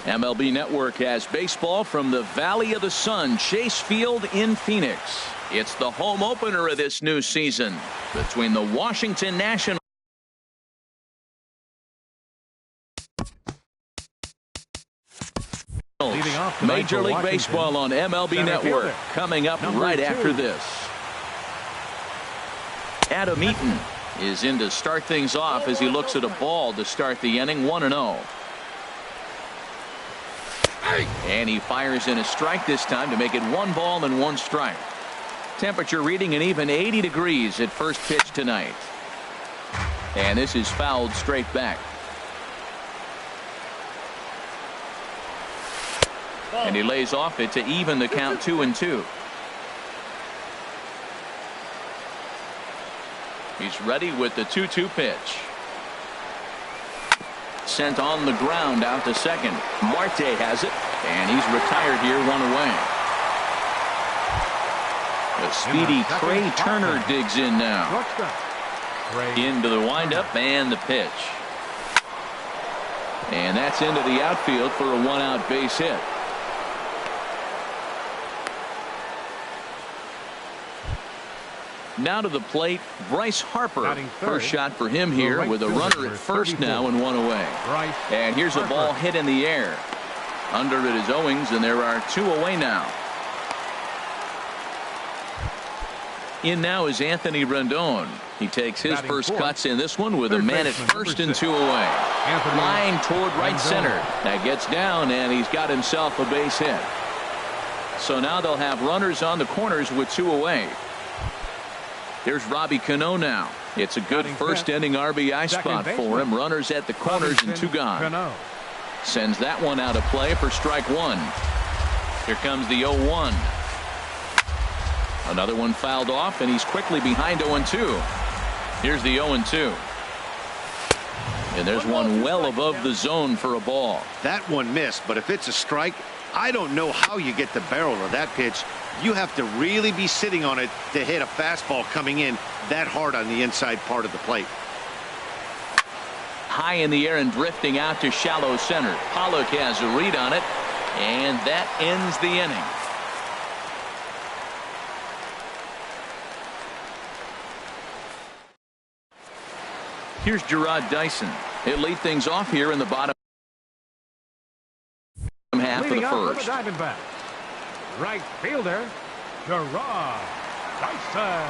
MLB Network has baseball from the Valley of the Sun, Chase Field in Phoenix. It's the home opener of this new season between the Washington Nationals Major League Baseball on MLB Network coming up right after this. Adam Eaton is in to start things off as he looks at a ball to start the inning. 1-0. And he fires in a strike this time to make it 1 ball and 1 strike. Temperature reading an even 80 degrees at first pitch tonight. And this is fouled straight back. And he lays off it to even the count 2-2. He's ready with the 2-2 pitch. Sent on the ground out to second. Marte has it, and he's retired here, 1 away. The speedy Trey Turner digs in now. Into the windup and the pitch. And that's into the outfield for a 1-out base hit. Now to the plate, Bryce Harper. First shot for him here with a runner at first now and 1 away. And here's a ball hit in the air. Under it is Owings, and there are 2 away now. In now is Anthony Rendon. He takes his first cuts in this one with a man at first and 2 away. Line toward right center. That gets down, and he's got himself a base hit. So now they'll have runners on the corners with 2 away. Here's Robbie Cano now. It's a good first inning RBI spot for him. Runners at the corners and 2 gone. Sends that one out of play for strike 1. Here comes the 0-1. Another one fouled off, and he's quickly behind 0-2. Here's the 0-2. And there's one well above the zone for a ball. That one missed, but if it's a strike, I don't know how you get the barrel of that pitch. You have to really be sitting on it to hit a fastball coming in that hard on the inside part of the plate. High in the air and drifting out to shallow center. Pollock has a read on it, and that ends the inning. Here's Gerard Dyson. He'll lead things off here in the bottom half of the first. Right fielder, Gerard Dyson.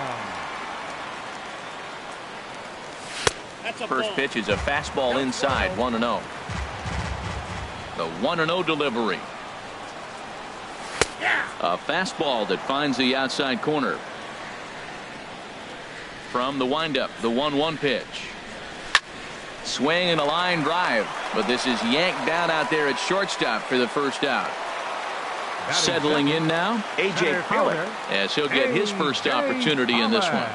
First pitch is a fastball inside, 1-0. The 1-0 delivery. A fastball that finds the outside corner. From the windup, the 1-1 pitch. Swing and a line drive, but this is yanked down out there at shortstop for the first out. Settling in now, A.J. Pollock, as he'll get his first opportunity in this one.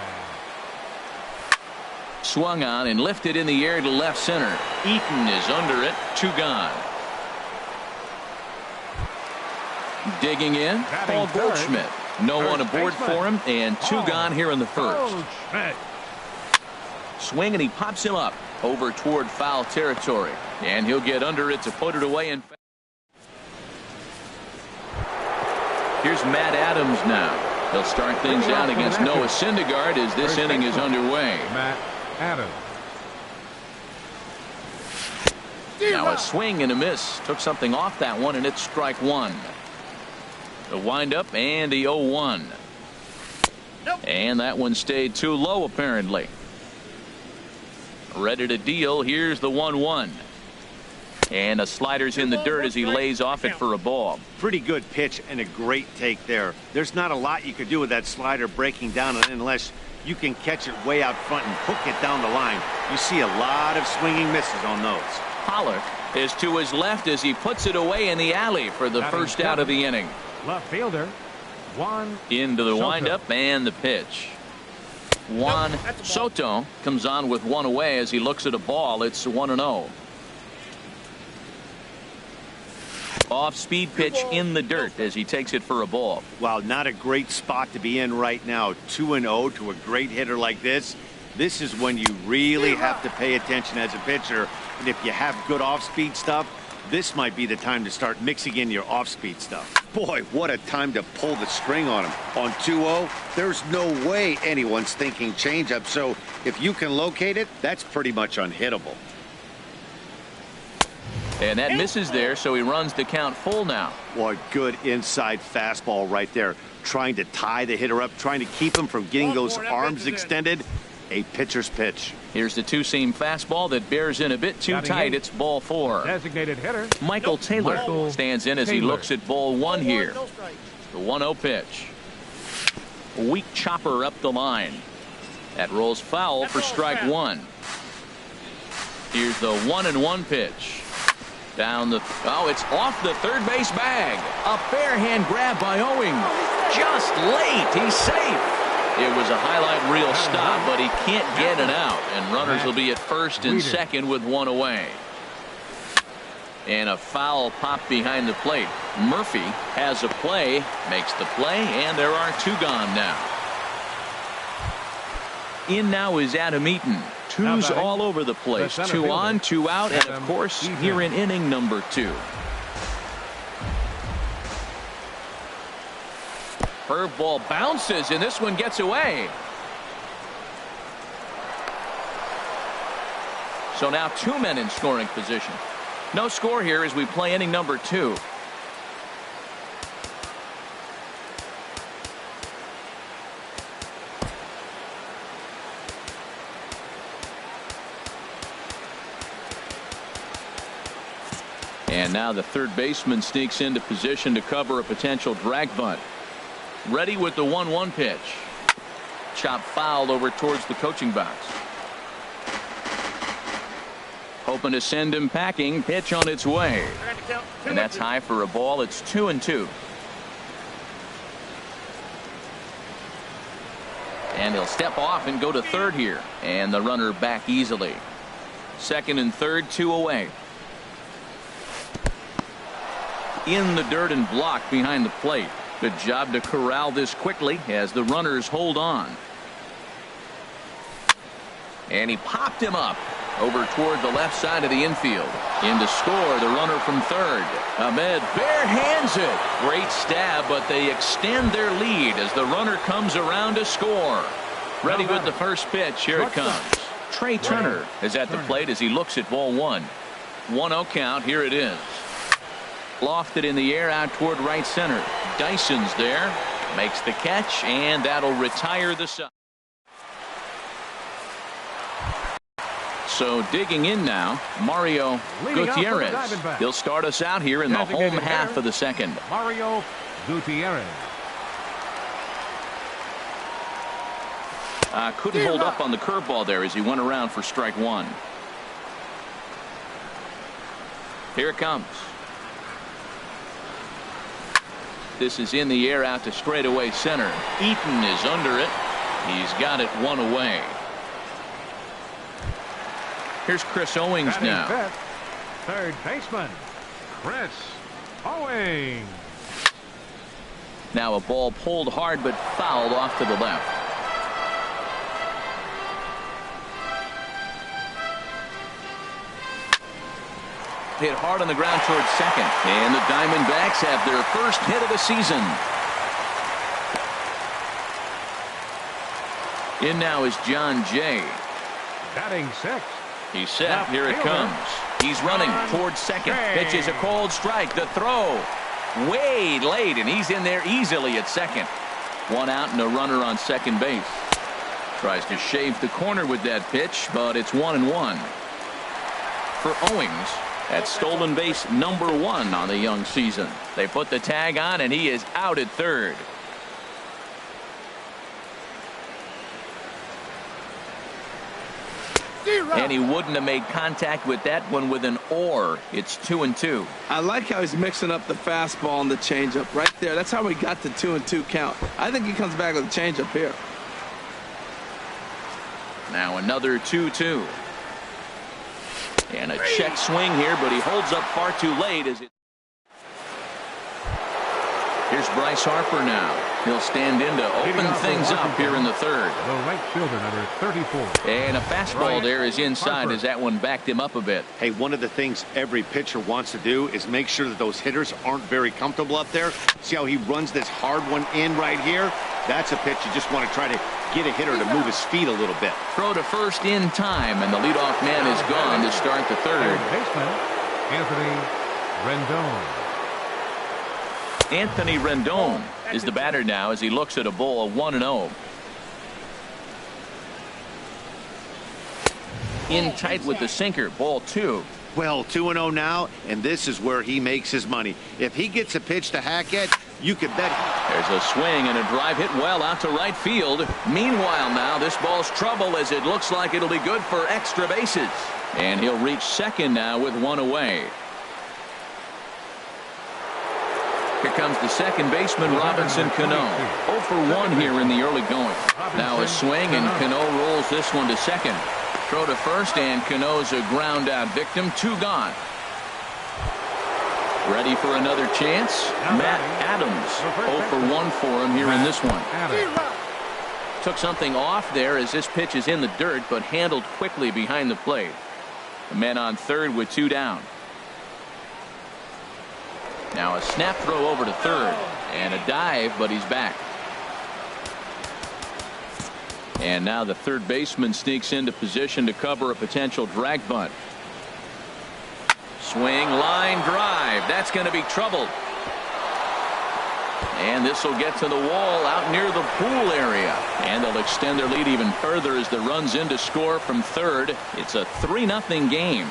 Swung on and lifted in the air to left center. Eaton is under it, 2 gone. Digging in, Paul Goldschmidt. No one aboard for him, and 2 gone here in the first. Swing, and he pops him up over toward foul territory, and he'll get under it to put it away. And here's Matt Adams now. He'll start things out against Noah Syndergaard as this inning is underway. Matt Adams. Now a swing and a miss. Took something off that one, and it's strike 1. The windup and the 0-1. And that one stayed too low apparently. Ready to deal. Here's the 1-1. And a slider's in the dirt as he lays off it for a ball. Pretty good pitch and a great take there. There's not a lot you could do with that slider breaking down unless you can catch it way out front and hook it down the line. You see a lot of swinging misses on those. Pollock is to his left as he puts it away in the alley for the first out of the inning. Left fielder, Juan into the Soto. windup and the pitch. Juan Soto comes on with 1 away as he looks at a ball. It's 1-0. Off speed pitch in the dirt as he takes it for a ball. Wow, not a great spot to be in right now. 2-0 to a great hitter like this. This is when you really have to pay attention as a pitcher. And if you have good off speed stuff, This might be the time to start mixing in your off-speed stuff. Boy, what a time to pull the string on him. On 2-0, there's no way anyone's thinking changeup, so if you can locate it, that's pretty much unhittable. And that misses there, so he runs the count full now. Boy, good inside fastball right there. Trying to tie the hitter up, trying to keep him from getting those arms extended. A pitcher's pitch. Here's the two-seam fastball that bears in a bit too tight. It's ball 4. Designated hitter. Michael Taylor stands in as he looks at ball 1 here. The 1-0 pitch. A weak chopper up the line. That rolls foul for strike 1. Here's the 1-1 pitch. Down the, it's off the third base bag. A fair hand grab by Owing. Just late. He's safe. It was a highlight reel stop, but he can't get it out, and runners will be at first and second with 1 away. And a foul pop behind the plate. Murphy has a play, makes the play, and there are 2 gone now. In now is Adam Eaton. 2's all over the place. 2 on, 2 out, and of course here in inning number 2. Curveball bounces, and this one gets away. So now 2 men in scoring position. No score here as we play inning number 2. And now the third baseman sneaks into position to cover a potential drag bunt. Ready with the 1-1 pitch. Chop foul over towards the coaching box. Hoping to send him packing. Pitch on its way. And that's high for a ball. It's 2-2. And he'll step off and go to third here. And the runner back easily. Second and third, 2 away. In the dirt and blocked behind the plate. Good job to corral this quickly as the runners hold on. And he popped him up over toward the left side of the infield. In to score, the runner from third. Ahmed bare hands it. Great stab, but they extend their lead as the runner comes around to score. Ready with the first pitch. Here it comes. Trey Turner is at the plate as he looks at ball 1. 1-0 count. Here it is. Lofted in the air out toward right center. Dyson's there. Makes the catch, and that'll retire the side. So digging in now, Mario Gutierrez. He'll start us out here in the home half of the second. Mario Gutierrez. Couldn't hold up on the curveball there as he went around for strike 1. Here it comes. This is in the air out to straightaway center. Eaton is under it. He's got it 1 away. Here's Chris Owings now. Fifth, third baseman, Chris Owings. Now a ball pulled hard but fouled off to the left. Hit hard on the ground towards second. And the Diamondbacks have their first hit of the season. In now is John Jay. Batting 6. He's set. Here it comes. He's running towards second. Pitches a cold strike. The throw. Way late, and he's in there easily at second. 1 out and a runner on second base. Tries to shave the corner with that pitch, but it's 1-1. For Owings, that's stolen base number 1 on the young season. They put the tag on, and he is out at third. And he wouldn't have made contact with that one with an or. It's 2-2. I like how he's mixing up the fastball and the changeup right there. That's how we got the 2-2 count. I think he comes back with a changeup here. Now another 2-2. And a check swing here, but he holds up far too late as it. Here's Bryce Harper now. He'll stand in to open things up here in the third. The right fielder, number 34. And a fastball there is inside as that one backed him up a bit. Hey, one of the things every pitcher wants to do is make sure that those hitters aren't very comfortable up there. See how he runs this hard one in right here? That's a pitch you just want to try to get a hitter to move his feet a little bit. Throw to first in time, and the leadoff man is gone to start the third. Third baseman, Anthony Rendon. Anthony Rendon is the batter now as he looks at a ball of 1-0. In tight with the sinker, ball 2. Well, 2-0 now, and this is where he makes his money. If he gets a pitch to Hackett, you could bet. There's a swing and a drive hit well out to right field. Meanwhile now, this ball's trouble as it looks like it'll be good for extra bases. And he'll reach second now with one away. Here comes the second baseman, Robinson Cano. 0 for 1 here in the early going. Now a swing, and Cano rolls this one to second. Throw to first, and Cano's a ground out victim. 2 gone. Ready for another chance? Matt Adams. 0 for 1 for him here in this one. Took something off there as this pitch is in the dirt, but handled quickly behind the plate. The man on third with 2 down. Now a snap throw over to third, and a dive, but he's back. And now the third baseman sneaks into position to cover a potential drag bunt. Swing, line drive. That's going to be trouble. And this will get to the wall out near the pool area. And they'll extend their lead even further as the runs in to score from third. It's a 3-0 game.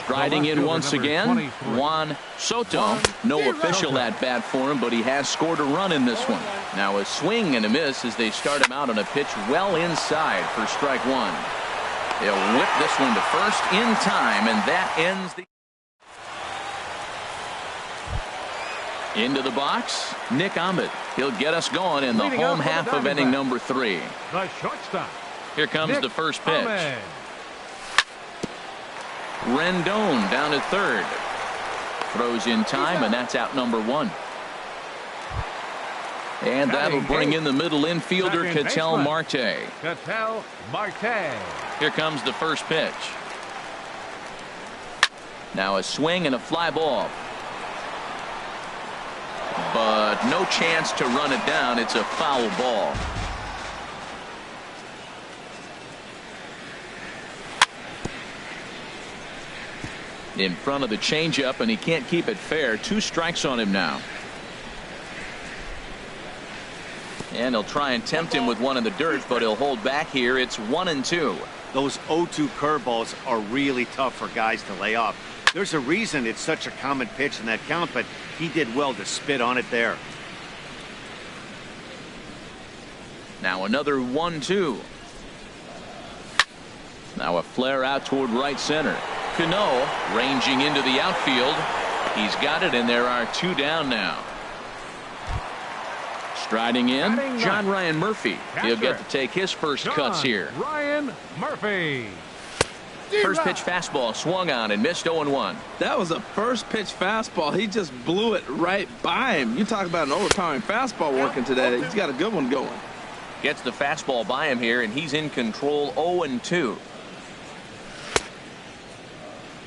Striding in once again, Juan Soto. No official at bat for him, but he has scored a run in this one. Now a swing and a miss as they start him out on a pitch well inside for strike 1. They'll whip this one to first in time, and that ends the... Into the box, Nick Ahmed. He'll get us going in the home half of inning number 3. The shortstop. Here comes the first pitch. Ahmed. Rendon down at third. Throws in time, and that's out number 1. And that'll bring in the middle infielder, Ketel Marte. Ketel Marte. Here comes the first pitch. Now a swing and a fly ball. But no chance to run it down. It's a foul ball. In front of the changeup, and he can't keep it fair. 2 strikes on him now. And he'll try and tempt him with one in the dirt, but he'll hold back here. It's 1-2. Those 0-2 curveballs are really tough for guys to lay off. There's a reason it's such a common pitch in that count, but he did well to spit on it there. Now another 1-2. Now a flare out toward right center. Cano ranging into the outfield. He's got it, and there are 2 down now. Striding in, John Ryan Murphy. He'll get to take his first cuts here. Ryan Murphy. First pitch fastball swung on and missed 0-1. That was a first pitch fastball. He just blew it right by him. You talk about an overtime fastball working today. He's got a good one going. Gets the fastball by him here, and he's in control. 0-2.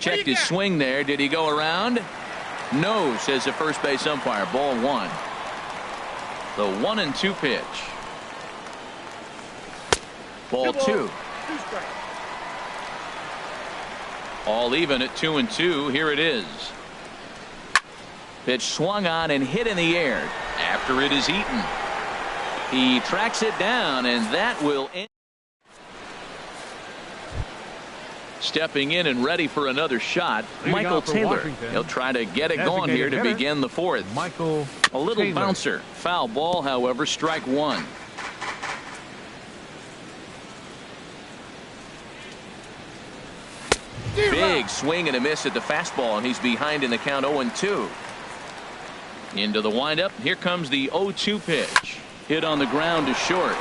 Checked his swing there. Did he go around? No, says the first base umpire. Ball 1. The 1-2 pitch. Ball 2. All even at 2-2. Here it is. Pitch swung on and hit in the air after it is eaten. He tracks it down, and that will end. Stepping in and ready for another shot, Michael Taylor. He'll try to get it going here to begin the 4th. Michael A little Taylor. bouncer. Foul ball, however, strike 1. Big swing and a miss at the fastball, and he's behind in the count. 0-2. Into the windup. Here comes the 0-2 pitch. Hit on the ground to short.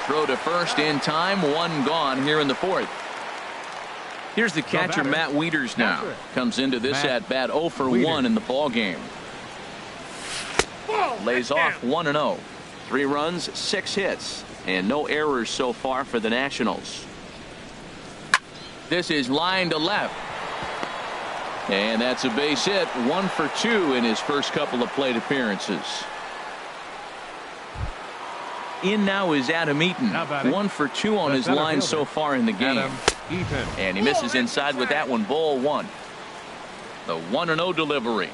Throw to first in time. 1 gone here in the 4th. Here's the catcher, Matt Wieters now. Comes into this at-bat 0 for 1 in the ballgame. Lays off 1-0. 3 runs, 6 hits, and no errors so far for the Nationals. This is line to left. And that's a base hit. 1 for 2 in his first couple of plate appearances. In now is Adam Eaton. 1 for 2 on his line so far in the game. And he misses inside with that one. Ball 1. The 1-0 delivery.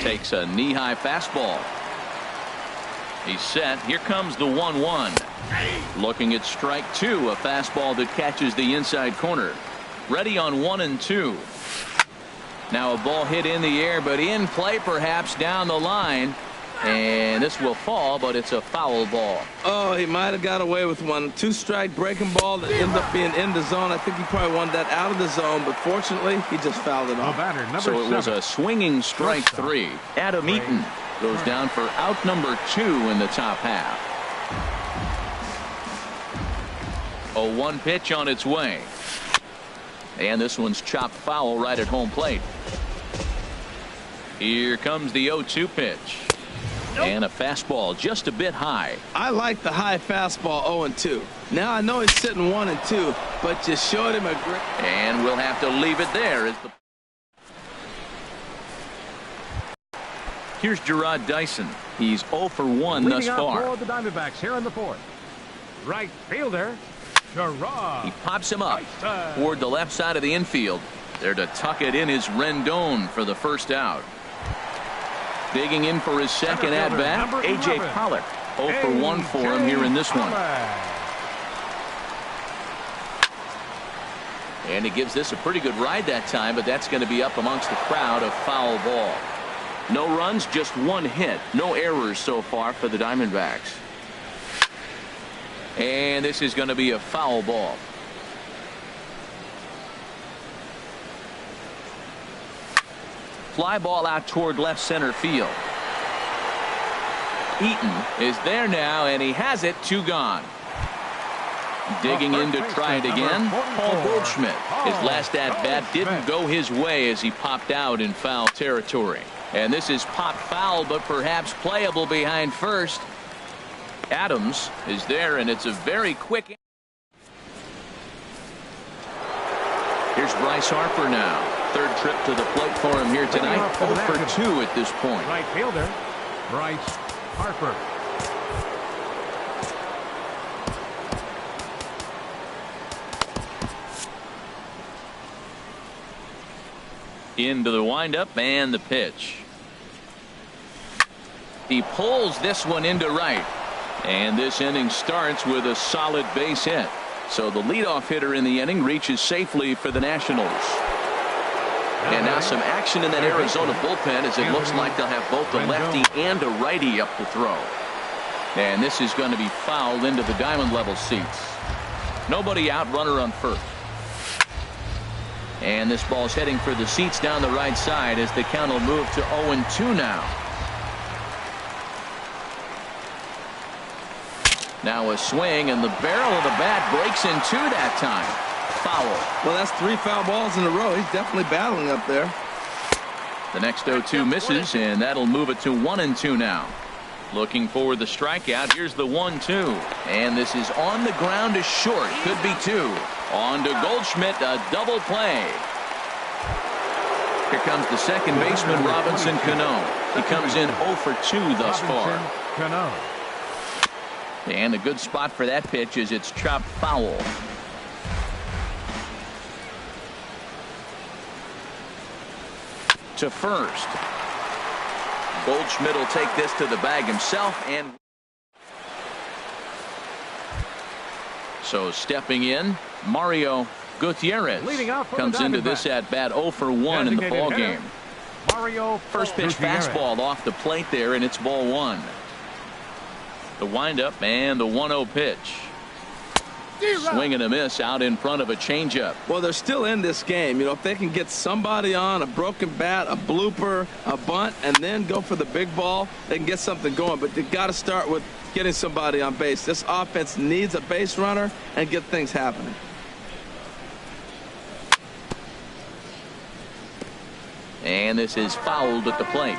Takes a knee-high fastball. He's set. Here comes the 1-1. Looking at strike 2. A fastball that catches the inside corner. Ready on 1 and 2. Now a ball hit in the air, but in play perhaps down the line. And this will fall, but it's a foul ball. Oh, he might have got away with one. 2-strike breaking ball that ended up being in the zone. I think he probably wanted that out of the zone, but fortunately, he just fouled it off. So it was a swinging strike 3. Adam Eaton goes down for out number 2 in the top half. A 1 pitch on its way. And this one's chopped foul right at home plate. Here comes the 0-2 pitch. And a fastball just a bit high. I like the high fastball 0-2. Now I know he's sitting 1 and 2, but you showed him a great. And we'll have to leave it there. Here's Gerard Dyson. He's 0 for 1 thus far. For the Diamondbacks here in the 4th. Right fielder, Gerard. He pops him up toward the left side of the infield. There to tuck it in is Rendon for the first out. Digging in for his second at-bat, A.J. Pollock. 0 for 1 for him here in this one. And he gives this a pretty good ride that time, but that's going to be up amongst the crowd. A foul ball. No runs, just 1 hit. No errors so far for the Diamondbacks. And this is going to be a foul ball. Fly ball out toward left center field. Eaton is there now, and he has it. 2 gone. Digging in to try it again. Paul Goldschmidt. His last at-bat didn't go his way as he popped out in foul territory. And this is popped foul, but perhaps playable behind first. Adams is there, and it's a very quick. Here's Bryce Harper now. 3rd trip to the plate for him here tonight. 0 for 2 at this point. Right fielder, Bryce Harper. Into the windup and the pitch. He pulls this one into right. And this inning starts with a solid base hit. So the leadoff hitter in the inning reaches safely for the Nationals. And now some action in that Arizona bullpen as it looks like they'll have both a lefty and a righty up to throw. And this is going to be fouled into the diamond level seats. Nobody out, runner on first. And this ball's heading for the seats down the right side as the count will move to 0-2 now. Now a swing, and the barrel of the bat breaks in 2 that time. Foul. Well, that's 3 foul balls in a row. He's definitely battling up there. The next 0-2 misses, and that'll move it to 1-2 now. Looking for the strikeout. Here's the 1-2. And this is on the ground to short. Could be 2. On to Goldschmidt. A double play. Here comes the second baseman, Robinson Cano. He comes in 0 for 2 thus far. And a good spot for that pitch is it's chopped foul. To first. Goldschmidt will take this to the bag himself, and so stepping in, Mario Gutierrez comes into this at bat 0 for 1 in the ball game. First pitch fastball off the plate there, and it's ball 1. The windup and the 1-0 pitch. Swing and a miss out in front of a changeup. Well, they're still in this game. You know, if they can get somebody on, a broken bat, a blooper, a bunt, and then go for the big ball, they can get something going. But they've got to start with getting somebody on base. This offense needs a base runner and get things happening. And this is fouled at the plate.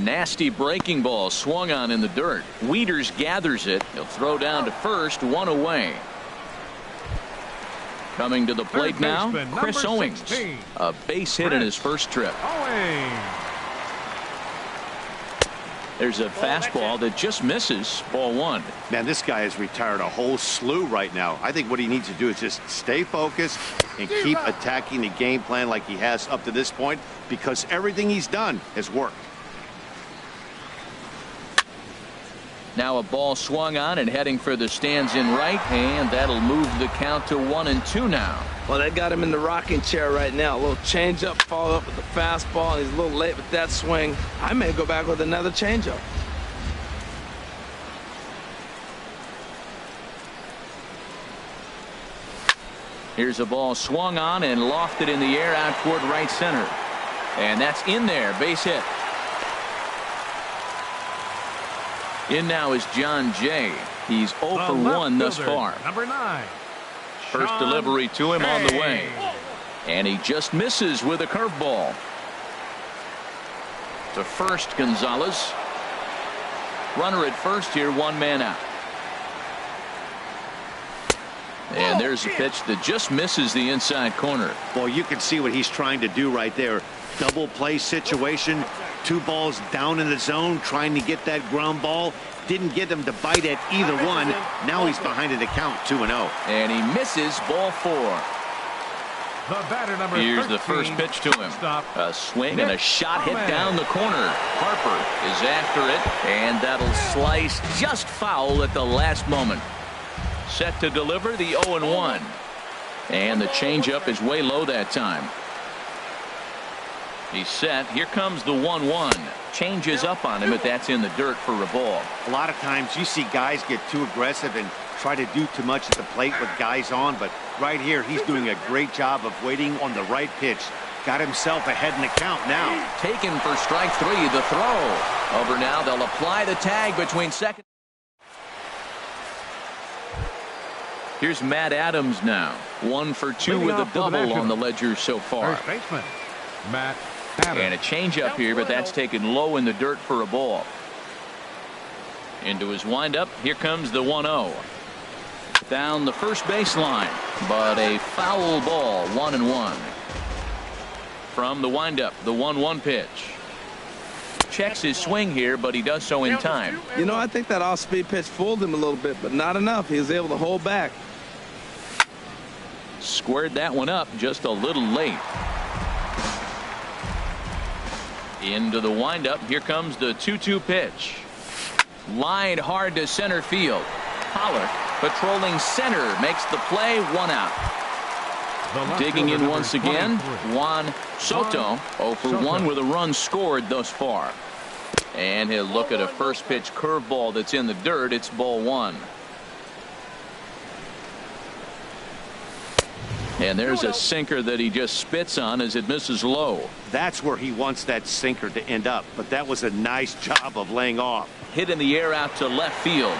Nasty breaking ball swung on in the dirt. Wieters gathers it. He'll throw down to first, one away. Coming to the plate now, Chris Owings. A base hit in his first trip. There's a fastball that just misses, ball one. Man, this guy has retired a whole slew right now. I think what he needs to do is just stay focused and keep attacking the game plan like he has up to this point, because everything he's done has worked. Now a ball swung on and heading for the stands in right, and that'll move the count to 1-2 now. Well, they got him in the rocking chair right now. A little changeup, follow up with the fastball. He's a little late with that swing. I may go back with another changeup. Here's a ball swung on and lofted in the air out toward right center. And that's in there, base hit. In now is John Jay. He's 0 for 1 thus far. Number 9. First delivery to him on the way. And he just misses with a curveball. To first, Gonzalez. Runner at first here, one man out. And there's a pitch that just misses the inside corner. Well, you can see what he's trying to do right there. Double play situation. 2 balls down in the zone, trying to get that ground ball. Didn't get him to bite at either one. Now he's behind in the count, 2-0. And he misses, ball 4. The batter, number Here's 13, the first pitch to him. A swing and a shot hit down the corner. Harper is after it, and that'll slice just foul at the last moment. Set to deliver the 0-1. And the changeup is way low that time. He's set. Here comes the 1-1. Changes up on him, but that's in the dirt for a ball. A lot of times you see guys get too aggressive and try to do too much at the plate with guys on, but right here he's doing a great job of waiting on the right pitch. Got himself ahead in the count now. Taken for strike 3, the throw. Over now, they'll apply the tag between second. Here's Matt Adams now. 1 for 2 with a double on the ledger so far. First baseman, Matt Adams. And a changeup here, but that's taken low in the dirt for a ball. Into his windup. Here comes the 1-0. Down the first baseline, but a foul ball, 1-1. From the windup, the 1-1 pitch. Checks his swing here, but he does so in time. You know, I think that off-speed pitch fooled him a little bit, but not enough. He was able to hold back. Squared that one up just a little late. Into the windup. Here comes the 2-2 pitch. Lined hard to center field. Pollock patrolling center makes the play, 1 out. Digging in once again, Juan Soto. 0 for 1 with a run scored thus far. And he'll look at a first pitch curveball that's in the dirt. It's ball 1. And there's a sinker that he just spits on as it misses low. That's where he wants that sinker to end up, but that was a nice job of laying off. Hit in the air out to left field.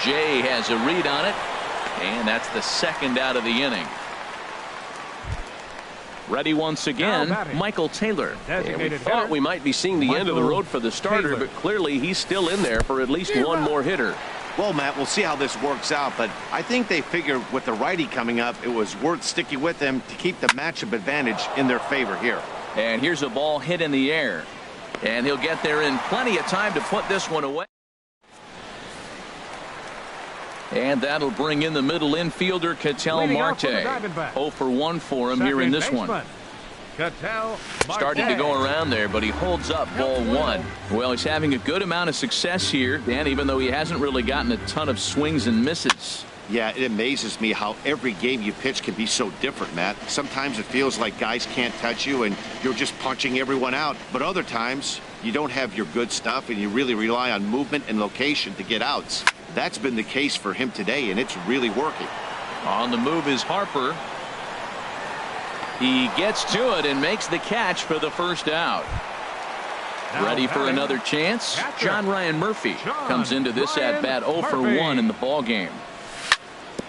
Jay has a read on it, and that's the second out of the inning. Ready once again, Michael Taylor. And we thought we might be seeing the end of the road for the starter, but clearly he's still in there for at least one more hitter. Well, Matt, we'll see how this works out, but I think they figured with the righty coming up, it was worth sticking with them to keep the matchup advantage in their favor here. And here's a ball hit in the air, and he'll get there in plenty of time to put this one away. And that'll bring in the middle infielder, Ketel Marte. 0 for 1 for him here in this one. Started to go around there, but he holds up ball 1. Well, he's having a good amount of success here, Dan, even though he hasn't really gotten a ton of swings and misses. Yeah, it amazes me how every game you pitch can be so different, Matt. Sometimes it feels like guys can't touch you and you're just punching everyone out. But other times you don't have your good stuff and you really rely on movement and location to get outs. That's been the case for him today, and it's really working. On the move is Harper. He gets to it and makes the catch for the first out. Ready for another chance? John Ryan Murphy comes into this at bat 0 for 1 in the ball game.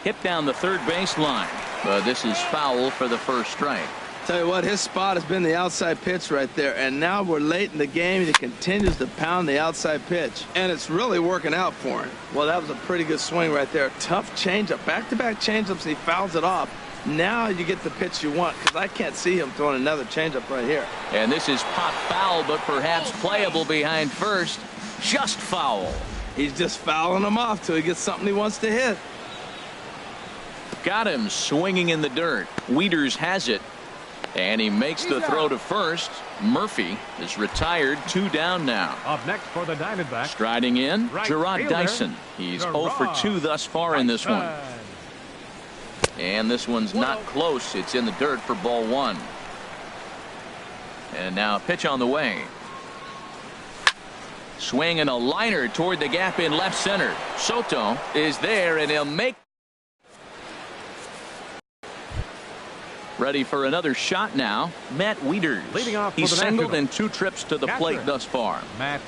Hit down the third baseline. But this is foul for the first strike. Tell you what, his spot has been the outside pitch right there, and now we're late in the game, and he continues to pound the outside pitch, and it's really working out for him. Well, that was a pretty good swing right there. Tough changeup, back-to-back changeups, and he fouls it off. Now you get the pitch you want, because I can't see him throwing another changeup right here. And this is pop foul, but perhaps playable behind first. Just foul. He's just fouling him off till he gets something he wants to hit. Got him swinging in the dirt. Wieters has it. And he makes the throw to first. Murphy is retired. 2 down now. Up next for the Diamondbacks. Striding in, Right Gerard fielder, Dyson. He's 0 for 2 Gerard thus far in this one. And this one's not close. It's in the dirt for ball 1. And now a pitch on the way. Swing and a liner toward the gap in left center. Soto is there, and he'll make. Ready for another shot now. Matt Wieters. Leading off for He's the singled Nationals. in 2 trips to the plate thus far. Matt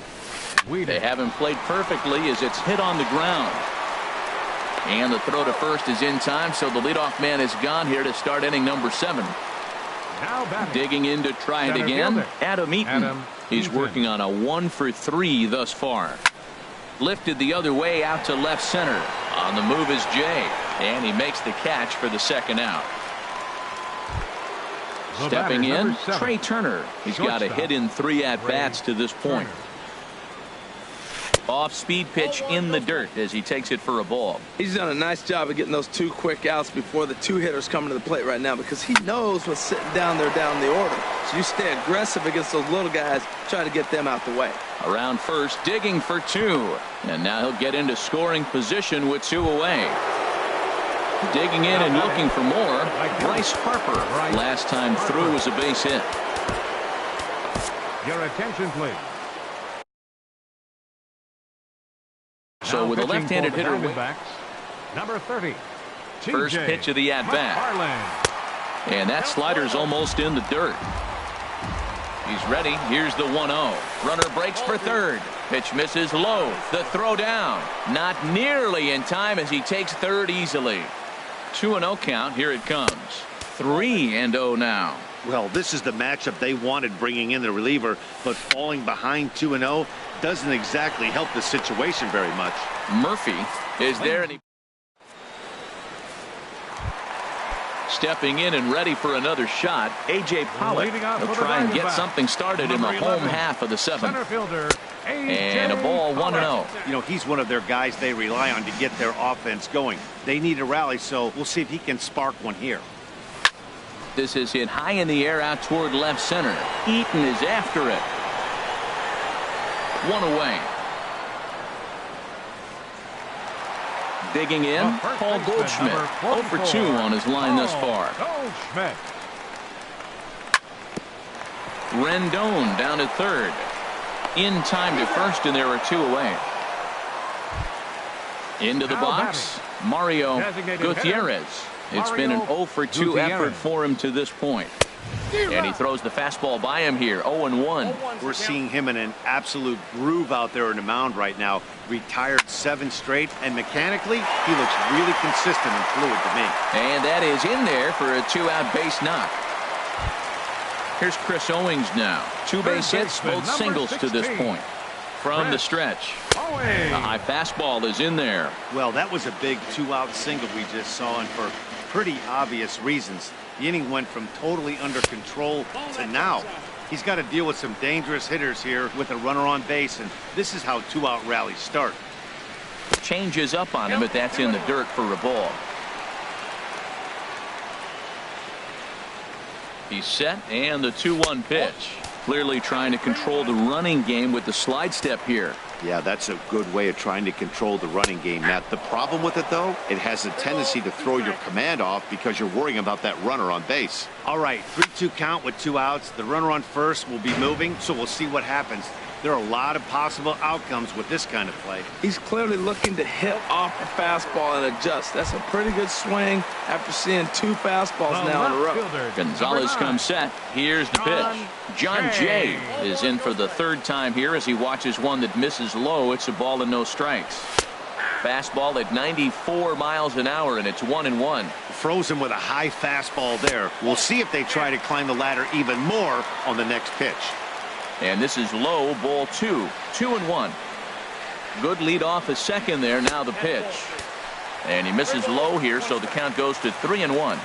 Wieters. They haven't played perfectly as it's hit on the ground. And the throw to first is in time, so the leadoff man is gone here to start inning number 7. Now batting. Digging in to try it Center again. fielder. Adam Eaton. Adam He's Eaton. working on a 1 for 3 thus far. Lifted the other way out to left center. On the move is Jay. And he makes the catch for the second out. The Stepping batter, in, number 7. Trey Turner. He's got a Shortstop, hit in 3 at-bats to this point. Turner. Off-speed pitch in the dirt as he takes it for a ball. He's done a nice job of getting those 2 quick outs before the 2 hitters come to the plate right now, because he knows what's sitting down there down the order. So you stay aggressive against those little guys, try to get them out the way. Around first, digging for 2. And now he'll get into scoring position with 2 away. Digging in and looking for more, Bryce Harper. Last time through was a base hit. Your attention, please. So Now with a pitching left-handed for the hitter, Diamondbacks, number 30. first TJ pitch of the at-bat. McFarland. And that slider's almost in the dirt. He's ready. Here's the 1-0. Runner breaks for third. Pitch misses low. The throw down. Not nearly in time as he takes third easily. 2-0 count. Here it comes. 3-0 now. Well, this is the matchup they wanted, bringing in the reliever, but falling behind 2-0 doesn't exactly help the situation very much. Murphy is there, and he stepping in and ready for another shot. A.J. Pollock Leading off will for the try and get Diamondbacks, something started in the number home 11, half of the 7th. Center fielder, And a ball 1-0. You know, he's one of their guys they rely on to get their offense going. They need a rally, so we'll see if he can spark one here. This is hit high in the air out toward left center. Eaton is after it. 1 away. Digging in, Paul Goldschmidt. 0 for 2 on his line thus far. Goldschmidt. Rendon down at third. In time to first, and there are 2 away. Into the Now box, Mario Designated Gutierrez. It's been an 0 for 2 Gutierrez. effort for him to this point. And he throws the fastball by him here, 0-1. We're seeing him in an absolute groove out there in the mound right now. Retired 7 straight, and mechanically, he looks really consistent and fluid to me. And that is in there for a 2-out base knock. Here's Chris Owings now. 2 base hits, both singles to this point. From the stretch, Owings. the high fastball is in there. Well, that was a big 2-out single we just saw, and for pretty obvious reasons. The inning went from totally under control to now. He's got to deal with some dangerous hitters here with a runner on base, and this is how 2-out rallies start. Changes up on him, but that's in the dirt for a ball. He's set, and the 2-1 pitch. Clearly trying to control the running game with the slide step here. Yeah, that's a good way of trying to control the running game, Matt. The problem with it, though, it has a tendency to throw your command off because you're worrying about that runner on base. All right, 3-2 count with 2 outs. The runner on first will be moving, so we'll see what happens. There are a lot of possible outcomes with this kind of play. He's clearly looking to hit off a fastball and adjust. That's a pretty good swing after seeing 2 fastballs The now in a row. left fielder, Gonzalez number 9. comes set. Here's the pitch. John Jay is in for the 3rd time here as he watches one that misses low. It's a ball and no strikes. Fastball at 94 miles an hour, and it's 1-1. Frozen with a high fastball there. We'll see if they try to climb the ladder even more on the next pitch. And this is low, ball 2. 2-1. Good lead off a second there. Now the pitch. And he misses low here, so the count goes to 3-1.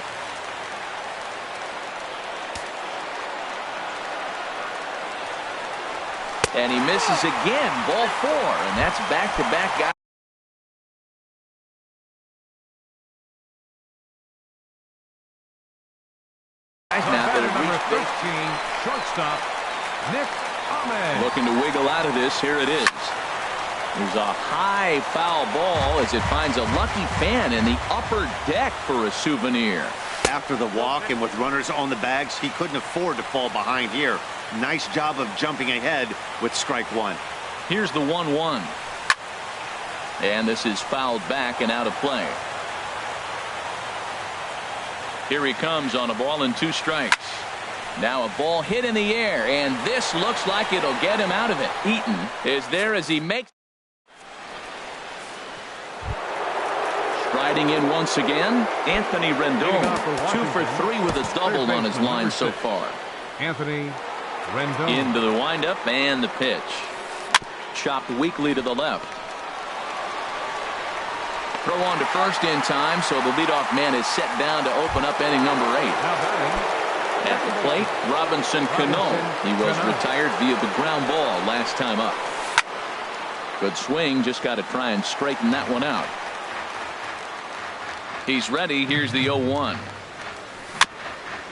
And he misses again, ball 4, and that's back-to-back guys. Now that have reached base. Shortstop, Nick Ahmed. Looking to wiggle out of this. Here it is. There's a high foul ball as it finds a lucky fan in the upper deck for a souvenir. After the walk and with runners on the bags, he couldn't afford to fall behind here. Nice job of jumping ahead with strike 1. Here's the 1-1. And this is fouled back and out of play. Here he comes on a ball and 2 strikes. Now a ball hit in the air, and this looks like it'll get him out of it. Eaton is there as he makes. Striding in once again, Anthony Rendon, 2 for 3 with a double on his line so far. Anthony Rendon. Into the windup and the pitch. Chopped weakly to the left. Throw on to first in time, so the leadoff man is set down to open up inning number 8. At the plate, Robinson Cano. He was retired via the ground ball last time up. Good swing, just got to try and straighten that one out. He's ready. Here's the 0-1.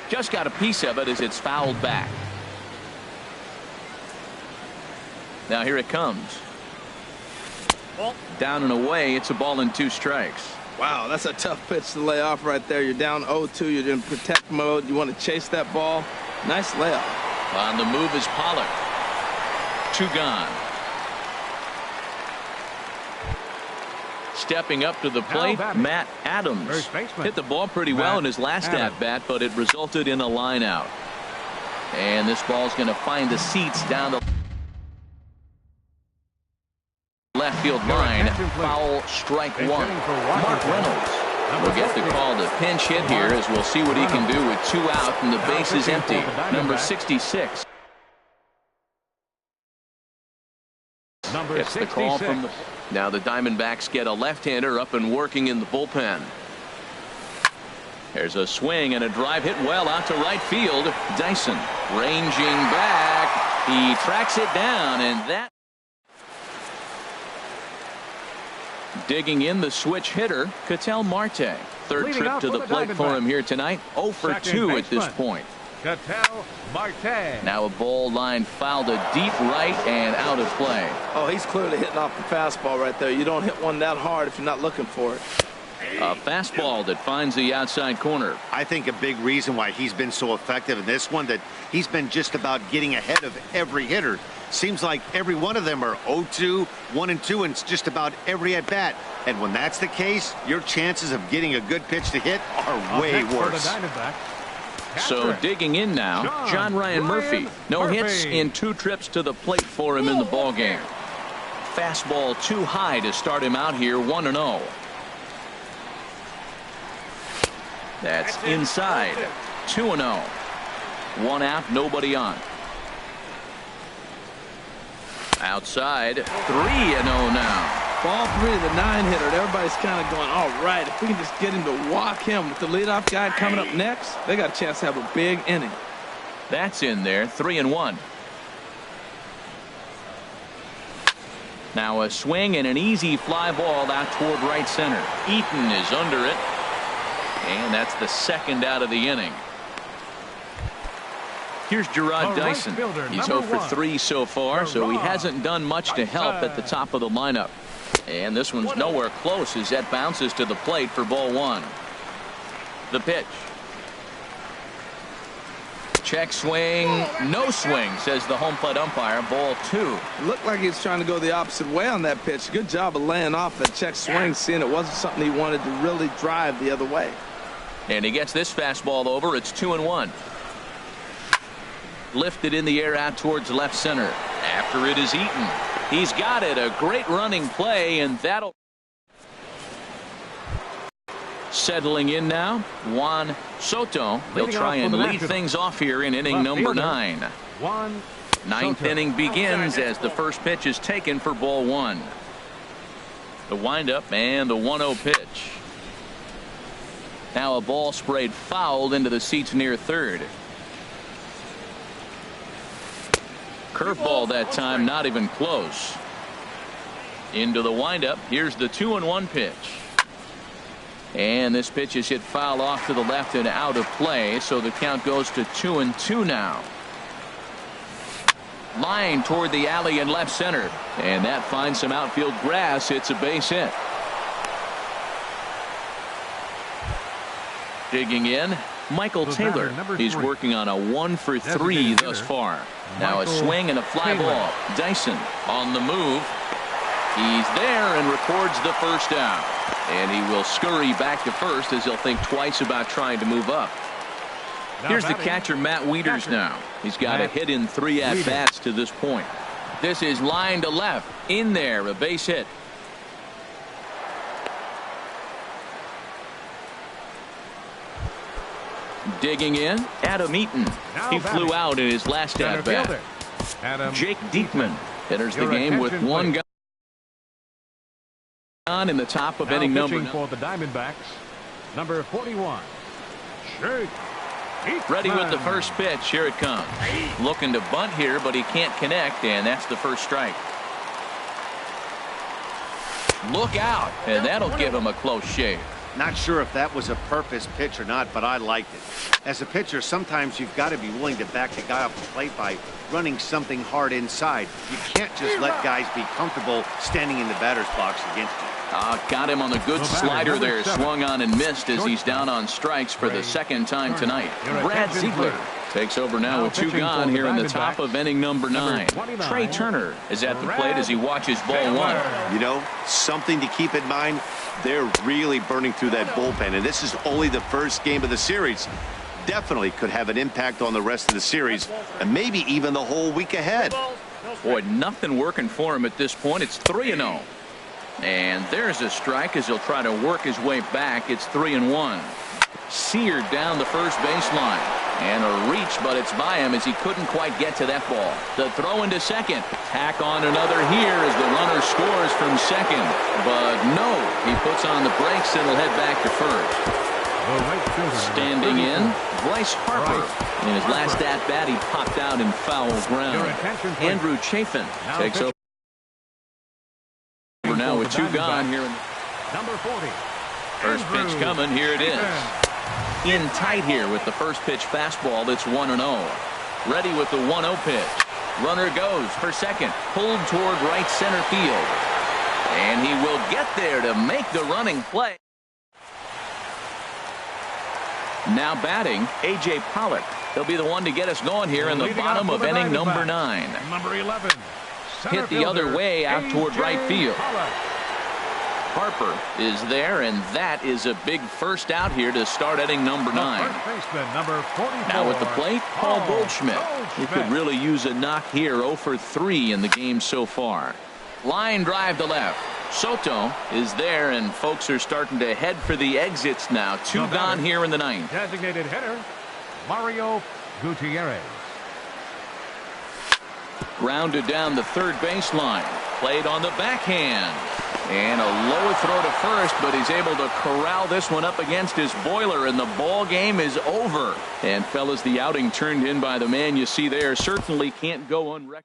Just got a piece of it as it's fouled back. Now here it comes. Down and away. It's a ball and 2 strikes. Wow, that's a tough pitch to lay off right there. You're down 0-2. You're in protect mode. You want to chase that ball. Nice layoff. On the move is Pollock. 2 gone. Stepping up to the plate, Matt Adams. Hit the ball pretty well in his last at-bat, but it resulted in a line out. And this ball's going to find the seats down the left field line. Foul, strike 1. Mark Reynolds will get the call to pinch hit here, as we'll see what he can do with 2 out and the base is empty. Number 66. Gets the call from the. Now the Diamondbacks get a left-hander up and working in the bullpen. There's a swing and a drive hit well out to right field. Dyson ranging back. He tracks it down, and that. Digging in the switch hitter, Ketel Marte. Third trip to the plate for him here tonight. 0 for 2 at this point. Ketel Marte. Now a ball line fouled to deep right and out of play. Oh, he's clearly hitting off the fastball right there. You don't hit one that hard if you're not looking for it. A fastball that finds the outside corner. I think a big reason why he's been so effective in this one, that he's been just about getting ahead of every hitter. Seems like every one of them are 0-2, 1-2, and it's just about every at bat. And when that's the case, your chances of getting a good pitch to hit are way worse. So digging in now, John Ryan Murphy. No hits in 2 trips to the plate for him in the ball game. Fastball too high to start him out here, 1-0. That's inside. 2-0. 1 out, nobody on. Outside, 3-0 now. Ball 3, the 9-hitter. Everybody's kind of going, all right, if we can just get him to walk him with the leadoff guy coming up next, they got a chance to have a big inning. That's in there, 3-1. Now a swing and an easy fly ball out toward right center. Eaton is under it. And that's the 2nd out of the inning. Here's Gerard Dyson. He's 0 for 3 so far, so he hasn't done much to help at the top of the lineup. And this one's nowhere close as that bounces to the plate for ball 1. The pitch. Check swing. No swing, says the home plate umpire. Ball 2. It looked like he was trying to go the opposite way on that pitch. Good job of laying off that check swing, seeing it wasn't something he wanted to really drive the other way. And he gets this fastball over. It's 2-1. Lifted in the air out towards left center. After it is Eaton. He's got it. A great running play, and that'll. Settling in now, Juan Soto. He'll try and lead things off here in inning number 9. Ninth inning begins as the first pitch is taken for ball 1. The windup and the 1-0 pitch. Now a ball sprayed foul into the seats near third. Curveball that time, not even close. Into the windup. Here's the 2-1 pitch. And this pitch is hit foul off to the left and out of play, so the count goes to 2-2 now. Line toward the alley in left center, and that finds some outfield grass. It's a base hit. Digging in, Michael Taylor. He's working on a 1-for-3 thus far. Now a swing and a fly ball. Dyson on the move. He's there and records the first out. And he will scurry back to first as he'll think twice about trying to move up. Here's the catcher, Matt Wieters now. He's got a hit in 3 at-bats to this point. This is line to left. In there, a base hit. Digging in, Adam Eaton. He flew out in his last at-bat. Jake Diekman enters the game with 1 gun in the top of inning number 9. For the Diamondbacks, number 41. Ready with the first pitch. Here it comes. Looking to bunt here, but he can't connect, and that's the first strike. Look out, and that'll give him a close shave. Not sure if that was a purpose pitch or not, but I liked it. As a pitcher, sometimes you've got to be willing to back the guy off the plate by running something hard inside. You can't just let guys be comfortable standing in the batter's box against you. Got him on the good slider there. Swung on and missed as he's down on strikes for the second time tonight. Brad Ziegler takes over now with 2 gone here in the top of inning number 9. Trey Turner is at the plate as he watches ball 1. You know, something to keep in mind, they're really burning through that bullpen, and this is only the first game of the series. Definitely could have an impact on the rest of the series and maybe even the whole week ahead. Boy, nothing working for him at this point. It's 3-0. And there's a strike as he'll try to work his way back. It's 3-1. Seared down the first baseline. And a reach, but it's by him as he couldn't quite get to that ball. The throw into second. Tack on another here as the runner scores from second. But no, he puts on the brakes and will head back to first. Standing in, Bryce Harper. In his last at-bat, he popped out in foul ground. Andrew Chafin takes over now with 2 gone here. Number 40. First pitch coming. Here it is. In tight here with the first pitch fastball. That's 1-0. Ready with the 1-0 pitch. Runner goes for second. Pulled toward right center field. And he will get there to make the running play. Now batting, A.J. Pollock. He'll be the one to get us going here in the bottom of inning number 9. Number 11. Hit the other way out toward right field. Harper is there, and that is a big first out here to start inning number 9. Now at the plate, Paul Goldschmidt. He could really use a knock here. 0 for 3 in the game so far. Line drive to left. Soto is there, and folks are starting to head for the exits now. 2 gone here in the 9th. Designated hitter, Mario Gutierrez. Grounded down the third baseline. Played on the backhand. And a low throw to first, but he's able to corral this one up against his boiler, and the ball game is over. And fellas, the outing turned in by the man you see there certainly can't go unrecognized.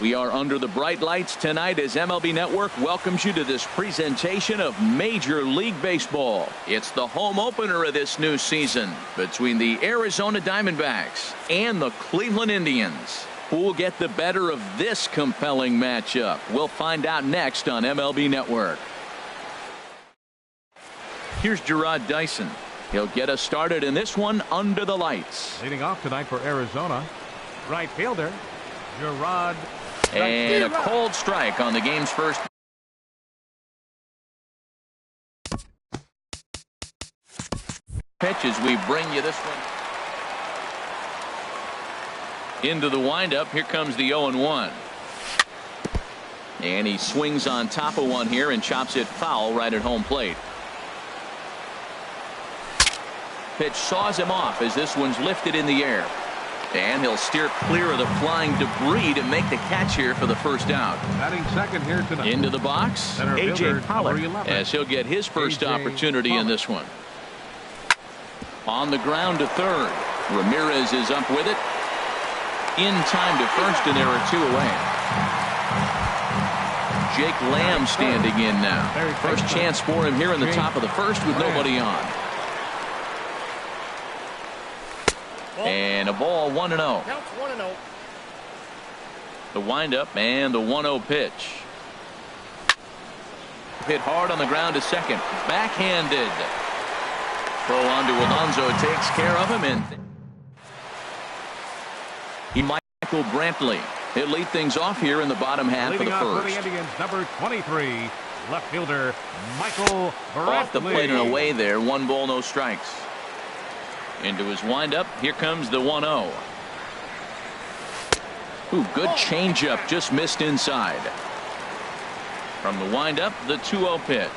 We are under the bright lights tonight as MLB Network welcomes you to this presentation of Major League Baseball. It's the home opener of this new season between the Arizona Diamondbacks and the Cleveland Indians. Who will get the better of this compelling matchup? We'll find out next on MLB Network. Here's Gerard Dyson. He'll get us started in this one under the lights. Leading off tonight for Arizona, right fielder, Gerard. And a cold strike on the game's first. Pitch as we bring you this one. Into the windup. Here comes the 0-1. And he swings on top of one here and chops it foul right at home plate. Pitch saws him off as this one's lifted in the air. And he'll steer clear of the flying debris to make the catch here for the first out. Batting second here tonight. Into the box, A.J. Pollock, as he'll get his first opportunity in this one. On the ground to third. Ramirez is up with it. In time to first, and there are 2 away. Jake Lamb standing in now. First chance for him here in the top of the first with nobody on. And a ball 1-0. Counts 1-0. The windup and the 1-0 pitch. Hit hard on the ground to second. Backhanded. Throw on to Alonso takes care of him. And Michael Brantley. He'll lead things off here in the bottom half of the first. For the Indians, number 23, left fielder Michael Brantley. Off the plate and away there. 1 ball, no strikes. Into his windup. Here comes the 1-0. Ooh, good changeup. Just missed inside. From the windup, the 2-0 pitch.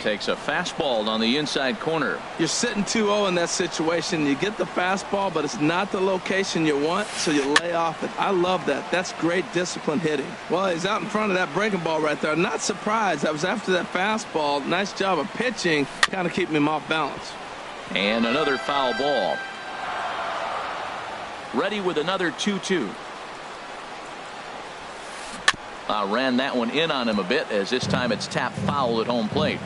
Takes a fastball on the inside corner. You're sitting 2-0 in that situation. You get the fastball, but it's not the location you want, so you lay off it. I love that. That's great disciplined hitting. Well, he's out in front of that breaking ball right there. I'm not surprised. I was after that fastball. Nice job of pitching, kind of keeping him off balance. And another foul ball. Ready with another 2-2. Ran that one in on him a bit, as this time it's tapped foul at home plate.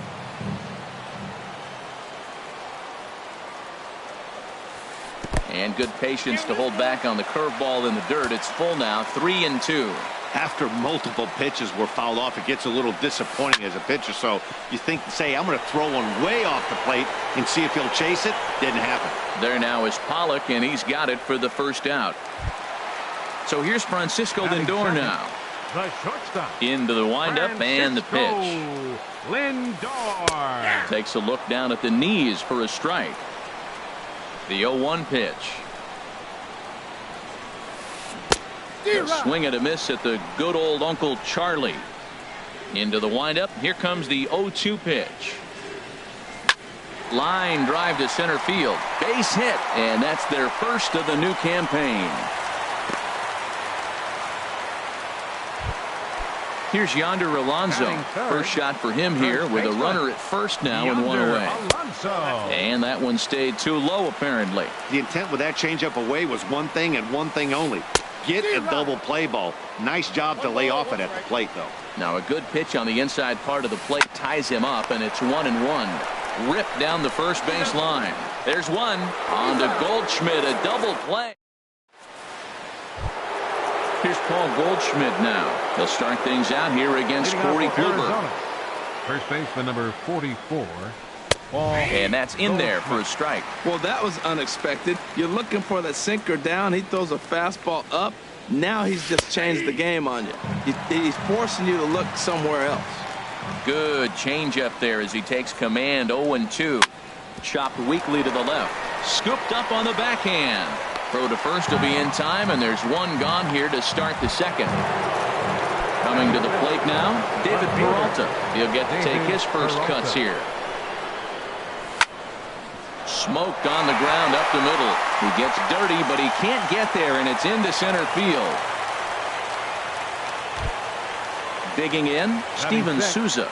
And good patience to hold back on the curveball in the dirt. It's full now, 3-2. After multiple pitches were fouled off, it gets a little disappointing as a pitcher. So you think, say, I'm going to throw one way off the plate and see if he'll chase it. Didn't happen. There now is Pollock, and he's got it for the first out. So here's Francisco Lindor now. The shortstop. Into the windup and the pitch. Lindor. Takes a look down at the knees for a strike. The 0-1 pitch. A swing and a miss at the good old Uncle Charlie. Into the windup. Here comes the 0-2 pitch. Line drive to center field. Base hit. And that's their first of the new campaign. Here's Yonder Alonso. First shot for him here with a runner at first now and 1 away. And that one stayed too low apparently. The intent with that changeup away was one thing and one thing only. Get a double play ball. Nice job to lay off it at the plate, though. Now a good pitch on the inside part of the plate ties him up, and it's 1-1. Ripped down the first base line. There's one. On to Goldschmidt, a double play. Here's Paul Goldschmidt now. He'll start things out here against Corey Kluber. First baseman number 44. And that's in there for a strike. Well, that was unexpected. You're looking for that sinker down. He throws a fastball up. Now he's just changed the game on you. He's forcing you to look somewhere else. Good changeup there as he takes command. 0-2. Chopped weakly to the left. Scooped up on the backhand. Throw to first will be in time, and there's one gone here to start the second. Coming to the plate now, David Peralta. He'll get to take his first cuts here. Smoked on the ground up the middle. He gets dirty, but he can't get there, and it's into center field. Digging in, Steven Souza.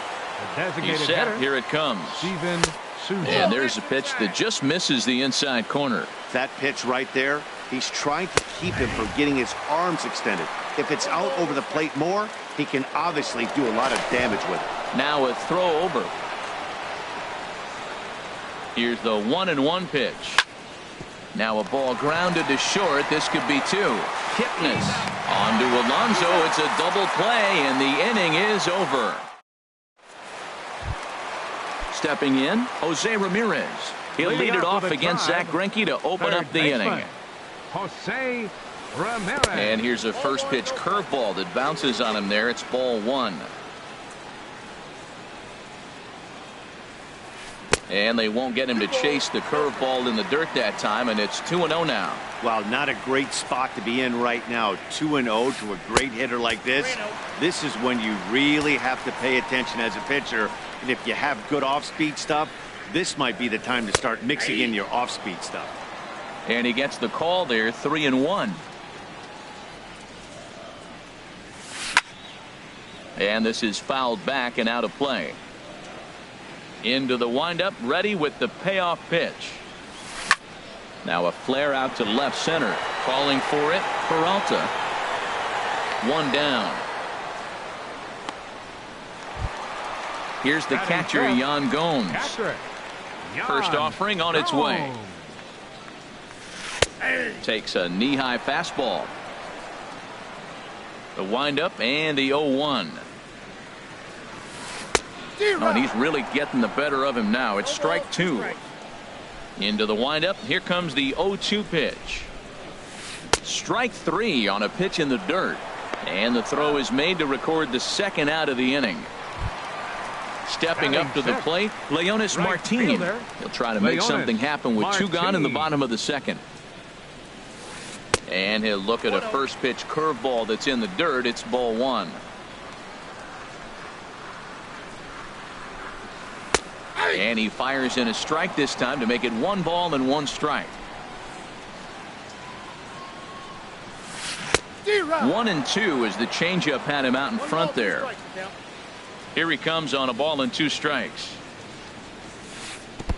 He's set. Here it comes. Steven Souza. And there's a pitch that just misses the inside corner. That pitch right there, He's trying to keep him from getting his arms extended. If it's out over the plate more, he can obviously do a lot of damage with it. Now a throw over. Here's the 1-1 pitch. Now a ball grounded to short. This could be two. Kipnis on to Alonso. It's a double play, and the inning is over. Stepping in, Jose Ramirez. He'll lead it off against Zach Greinke to open up the inning. Jose Ramirez. And here's a first pitch curveball that bounces on him there. It's ball one. And they won't get him to chase the curveball in the dirt that time, and it's 2-0 now. Well, not a great spot to be in right now. 2-0 to a great hitter like this. This is when you really have to pay attention as a pitcher. And if you have good off-speed stuff, this might be the time to start mixing in your off-speed stuff. And he gets the call there, 3-1. And this is fouled back and out of play. Into the windup, ready with the payoff pitch. Now a flare out to left center. Calling for it, Peralta. One down. Here's the catcher, Yan Gomes. First offering on its way. Takes a knee-high fastball. The windup and the 0-1. Oh, and he's really getting the better of him now. It's strike two. Into the windup. Here comes the 0-2 pitch. Strike three on a pitch in the dirt. And the throw is made to record the second out of the inning. Stepping up to the plate, Leonis Martin. He'll try to make something happen with two gone in the bottom of the second. And he'll look at a first pitch curveball that's in the dirt. It's ball one. And he fires in a strike this time to make it 1 ball and 1 strike. 1-2 as the changeup had him out in front there. Here he comes on a ball and 2 strikes.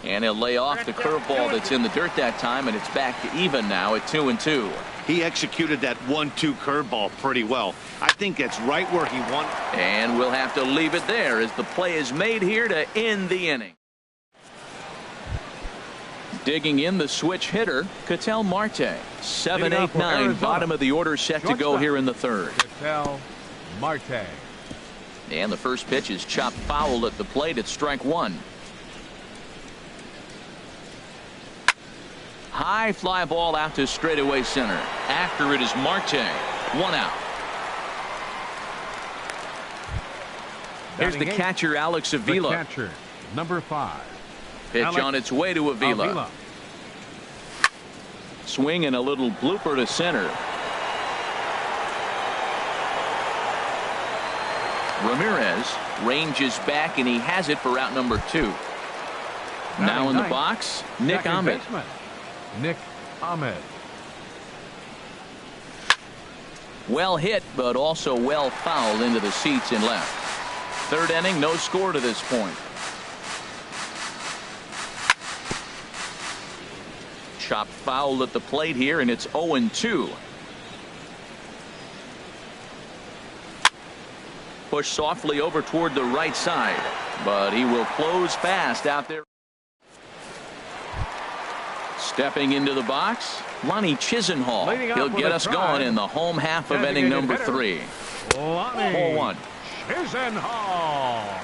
And he'll lay off the curveball that's in the dirt that time, and it's back to even now at 2-2. He executed that 1-2 curveball pretty well. I think that's right where he wanted. And we'll have to leave it there as the play is made here to end the inning. Digging in the switch hitter, Ketel Marte. 7, 8, 9, bottom of the order set to go here in the third. Ketel Marte. And the first pitch is chopped foul at the plate at strike one. High fly ball out to straightaway center. After it is Marte. 1 out. Here's the catcher, Alex Avila. The catcher, number 5. Pitch Alex on its way to Avila. Swing and a little blooper to center. Ramirez ranges back, and he has it for out number 2. Now in the box, Nick Ahmed. Nick Ahmed. Well hit, but also well fouled into the seats in left. Third inning, no score to this point. Chopped foul at the plate here, and it's 0-2. Push softly over toward the right side, but he will close fast out there. Stepping into the box, Lonnie Chisenhall. He'll get us going in the home half of inning number 3. 4-1. Chisenhall.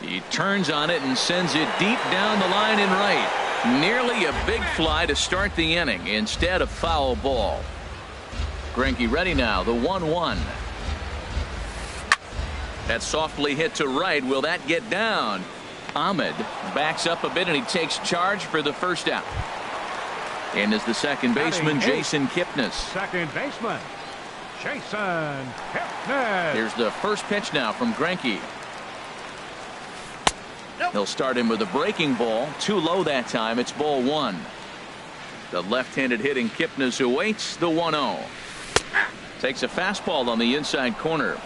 He turns on it and sends it deep down the line in right. Nearly a big fly to start the inning instead of foul ball. Greinke ready now, the 1-1. That softly hit to right. Will that get down? Ahmed backs up a bit, and he takes charge for the first out. And is the second baseman, Jason Kipnis. Second baseman, Jason Kipnis. Here's the first pitch now from Greinke. He'll start him with a breaking ball. Too low that time. It's ball 1. The left-handed hitting Kipnis awaits the 1-0. Takes a fastball on the inside corner.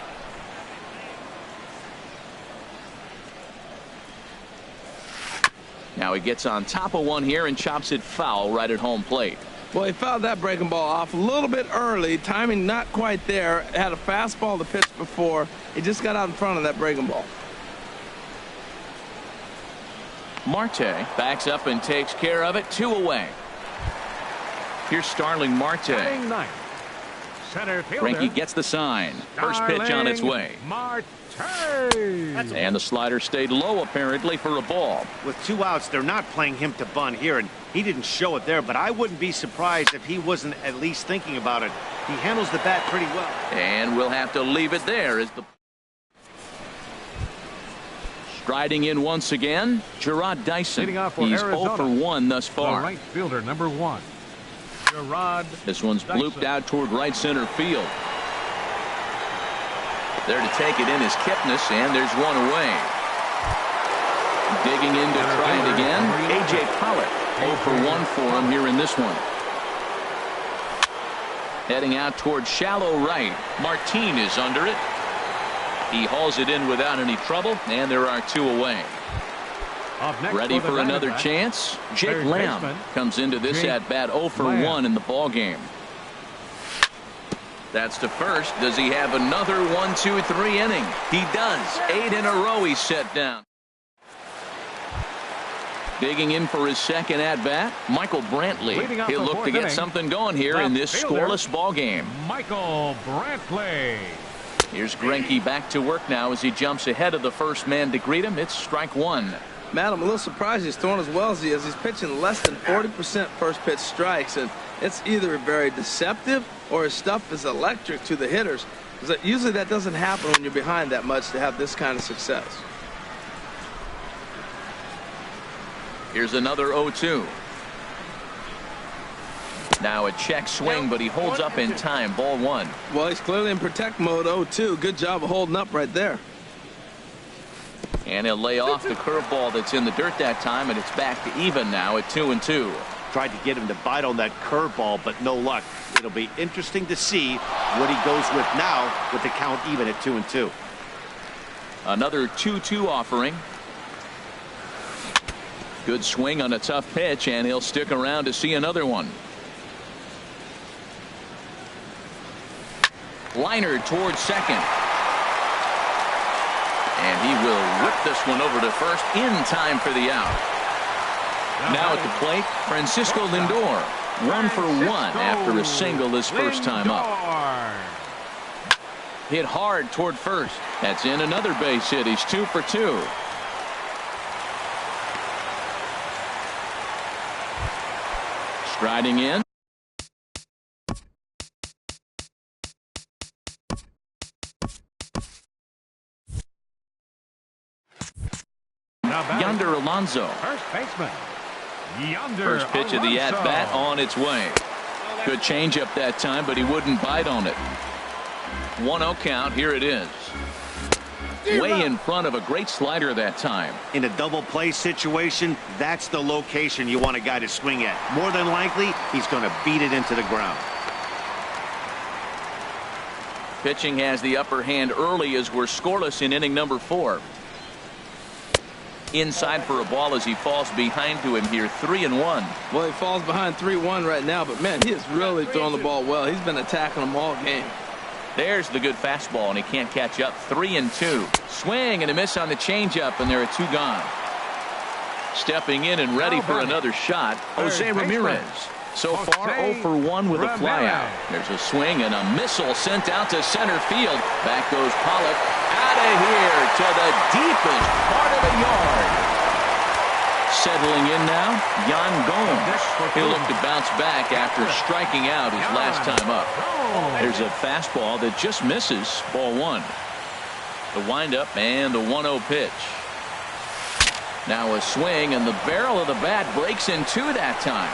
Now Now he gets on top of one here and chops it foul right at home plate. Well, he fouled that breaking ball off a little bit early. Timing not quite there. Had a fastball to pitch before. He just got out in front of that breaking ball. Marte backs up and takes care of it. 2 away. Here's Starling Marte. Center fielder. Greinke gets the sign. First pitch on its way. Marte. And the slider stayed low apparently for a ball. With 2 outs, they're not playing him to bunt here, and he didn't show it there, but I wouldn't be surprised if he wasn't at least thinking about it. He handles the bat pretty well. And we'll have to leave it there as the striding in once again, Gerard Dyson. He's 0 for 1 thus far. The right fielder, number 1. Gerard. This one's blooped out toward right center field. There to take it in is Kipnis, and there's 1 away. Digging in to try it again, A.J. Pollock. 0 for 1 for him here in this one. Heading out toward shallow right. Martin is under it. He hauls it in without any trouble, and there are 2 away. Ready for another chance. Jake Lamb comes into this at bat 0 for 1 in the ball game. That's to first. Does he have another 1-2-3 inning? He does. 8 in a row he's set down. Digging in for his second at bat, Michael Brantley. He'll look to get something going here in this scoreless ball game. Michael Brantley. Here's Greinke back to work now as he jumps ahead of the first man to greet him. It's strike 1. Matt, I'm a little surprised he's throwing as well as he is. He's pitching less than 40% first pitch strikes, and it's either very deceptive or his stuff is electric to the hitters. Because usually that doesn't happen when you're behind that much to have this kind of success. Here's another 0-2. Now a check swing, but he holds up in time. Ball 1. Well, he's clearly in protect mode. 0-2. Good job of holding up right there. And he'll lay off the curveball that's in the dirt that time, and it's back to even now at 2-2. Tried to get him to bite on that curveball, but no luck. It'll be interesting to see what he goes with now with the count even at 2-2. Another 2-2 offering. Good swing on a tough pitch, and he'll stick around to see another one. Liner towards second. And he will whip this one over to first in time for the out. Now at the plate, Francisco Lindor. 1 for 1 after a single his first time up. Hit hard toward first. That's in another base hit. He's 2 for 2. Striding in. Yonder Alonso. First baseman. First pitch of the at-bat on its way. Good changeup that time, but he wouldn't bite on it. 1-0 count. Here it is. Way in front of a great slider that time. In a double play situation, that's the location you want a guy to swing at. More than likely, he's going to beat it into the ground. Pitching has the upper hand early as we're scoreless in inning number 4. Inside for a ball as he falls behind to him here. 3-1. Well, he falls behind 3-1 right now, but man, he is really throwing the ball well. He's been attacking them all game. There's the good fastball, and he can't catch up. 3-2. Swing and a miss on the changeup, and there are 2 gone. Stepping in and ready for another shot, Jose Ramirez. So far 0 for 1 with a flyout. There's a swing and a missile sent out to center field. Back goes Pollock. Out of here to the deepest part of the yard. Settling in now, Yan Gomes. He'll look to bounce back after striking out his last time up. There's a fastball that just misses. Ball 1. The windup and the 1-0 pitch. Now a swing, and the barrel of the bat breaks in 2 that time.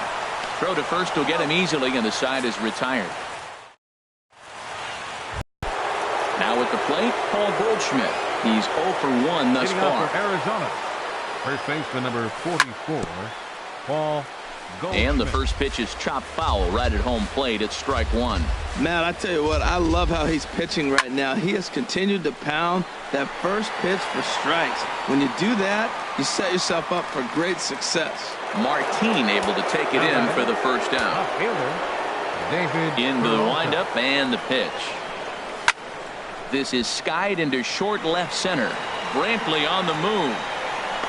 Throw to first will get him easily, and the side is retired. Now at the plate, Paul Goldschmidt. He's 0 for 1 thus far. For Arizona, first baseman number 44, Paul And the first pitch is chopped foul right at home plate. It's strike one. Matt, I tell you what, I love how he's pitching right now. He has continued to pound that first pitch for strikes. When you do that, you set yourself up for great success. Martin able to take it in for the first out. Into the windup and the pitch. This is skied into short left center. Brantley on the move.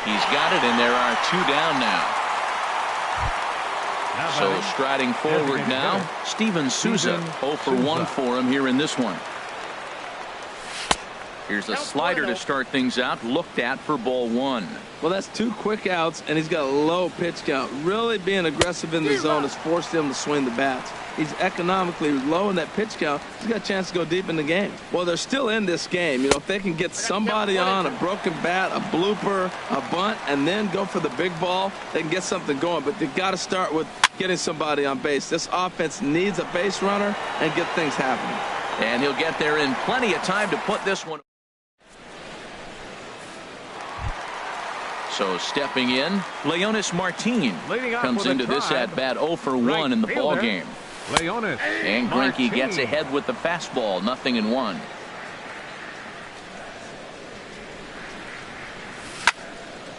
He's got it, and there are two down now. So striding forward now, Steven Souza. 0 for 1 for him here in this one. Here's a slider to start things out, looked at for ball one. Well, that's 2 quick outs, and he's got a low pitch count. Really being aggressive in the zone has forced him to swing the bats. He's economically low in that pitch count. He's got a chance to go deep in the game. Well, they're still in this game. You know, if they can get somebody on, a broken bat, a blooper, a bunt, and then go for the big ball, they can get something going. But they've got to start with getting somebody on base. This offense needs a base runner and get things happening. And he'll get there in plenty of time to put this one. So stepping in, Leonis Martin comes into this at-bat 0 for 1 in the ball game. And Greinke gets ahead with the fastball, 0-1.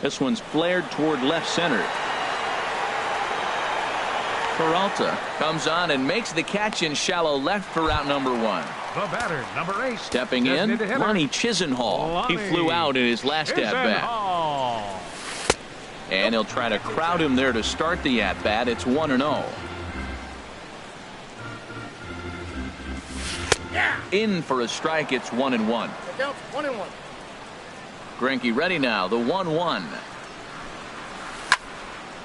This one's flared toward left center. Peralta comes on and makes the catch in shallow left for out number 1. The batter, number 8. Stepping in, Lonnie Chisenhall. He flew out in his last at-bat. And he'll try to crowd him there to start the at-bat. It's 1-0. In for a strike. It's 1-1. Greinke ready now. The 1-1.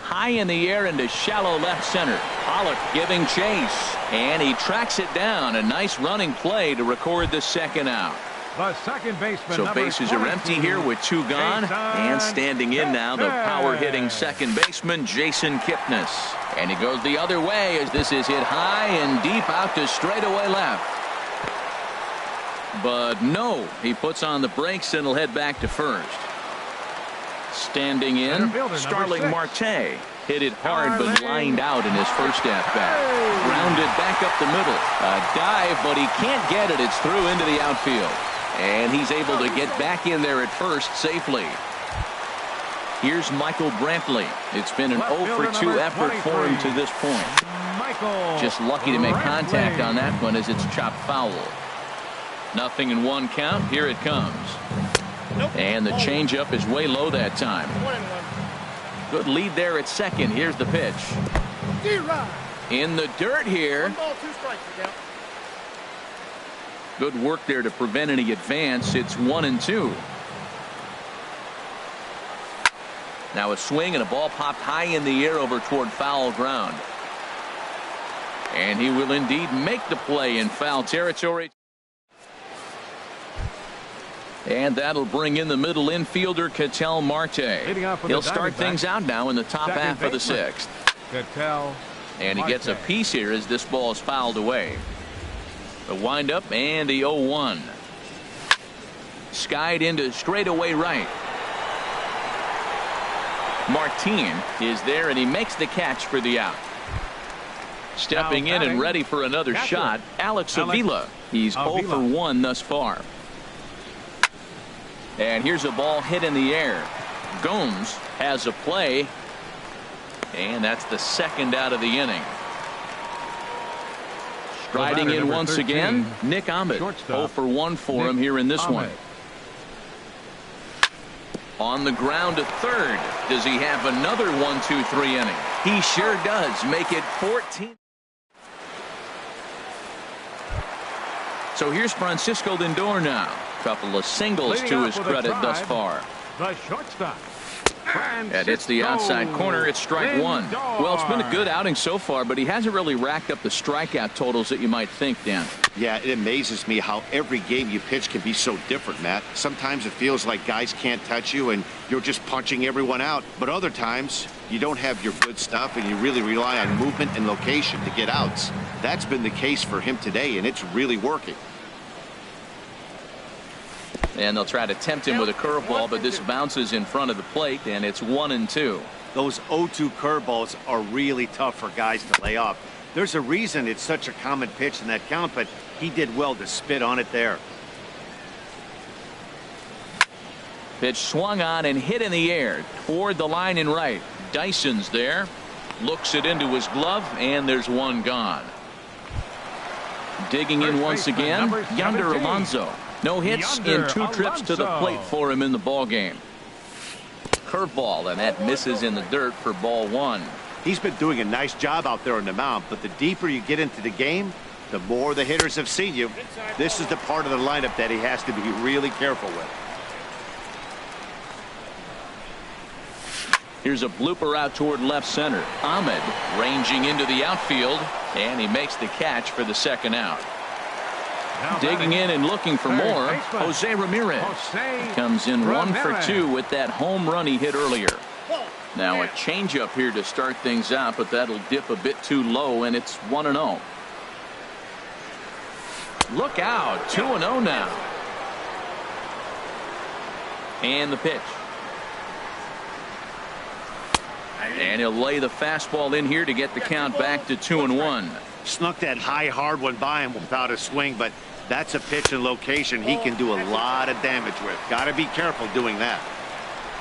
High in the air into shallow left center. Pollock giving chase. And he tracks it down. A nice running play to record the second out. The second baseman. So bases are empty here with 2 gone. And standing in now, the power-hitting second baseman, Jason Kipnis. And he goes the other way as this is hit high and deep out to straightaway left. But no, he puts on the brakes and will head back to first. Standing in, Starling Marte. Hit it hard but lined out in his first at-bat. Grounded back up the middle. A dive, but he can't get it. It's through into the outfield. And he's able to get back in there at first safely. Here's Michael Brantley. It's been an 0 for 2 effort for him to this point. Just lucky to make contact on that one as it's chopped foul. 0-1 count. Here it comes. And the changeup is way low that time. Good lead there at second. Here's the pitch. In the dirt here. 1 ball, 2 strikes. Good work there to prevent any advance. It's 1-2. Now a swing and a ball popped high in the air over toward foul ground. And he will indeed make the play in foul territory. And that'll bring in the middle infielder, Ketel Marte. He'll start things out now in the top half of the 6th. And he gets a piece here as this ball is fouled away. The windup and the 0-1. Skied into straightaway right. Martin is there and he makes the catch for the out. Stepping in and ready for another shot, Alex Avila. He's 0 for 1 thus far. And here's a ball hit in the air. Gomes has a play. And that's the second out of the inning. Striding in once again, Nick Ahmed. 0 for 1 for him here in this one. On the ground to third. Does he have another 1-2-3 inning? He sure does. Make it 14. So here's Francisco Lindor now. Couple of singles to his credit thus far. The shortstop. And it's the outside corner. It's strike 1. Well, it's been a good outing so far, but he hasn't really racked up the strikeout totals that you might think, Dan. Yeah, it amazes me how every game you pitch can be so different, Matt. Sometimes it feels like guys can't touch you and you're just punching everyone out. But other times you don't have your good stuff and you really rely on movement and location to get outs. That's been the case for him today, and it's really working. And they'll try to tempt him with a curveball, but this bounces in front of the plate, and it's 1-2. Those 0-2 curveballs are really tough for guys to lay off. There's a reason it's such a common pitch in that count, but he did well to spit on it there. Pitch swung on and hit in the air toward the line and right. Dyson's there. Looks it into his glove, and there's one gone. Digging in once again, Yonder Alonso. No hits in 2 trips to the plate for him in the ballgame. Curveball, and that misses in the dirt for ball 1. He's been doing a nice job out there on the mound, but the deeper you get into the game, the more the hitters have seen you. This is the part of the lineup that he has to be really careful with. Here's a blooper out toward left center. Ahmed ranging into the outfield, and he makes the catch for the second out. Digging in and looking for more, Jose Ramirez. He comes in 1 for 2 with that home run he hit earlier. Now a changeup here to start things out, but that'll dip a bit too low, and it's 1-0. Look out, 2-0 now. And the pitch. And he'll lay the fastball in here to get the count back to 2-1. Snuck that high, hard one by him without a swing, but that's a pitch and location he can do a lot of damage with. Got to be careful doing that.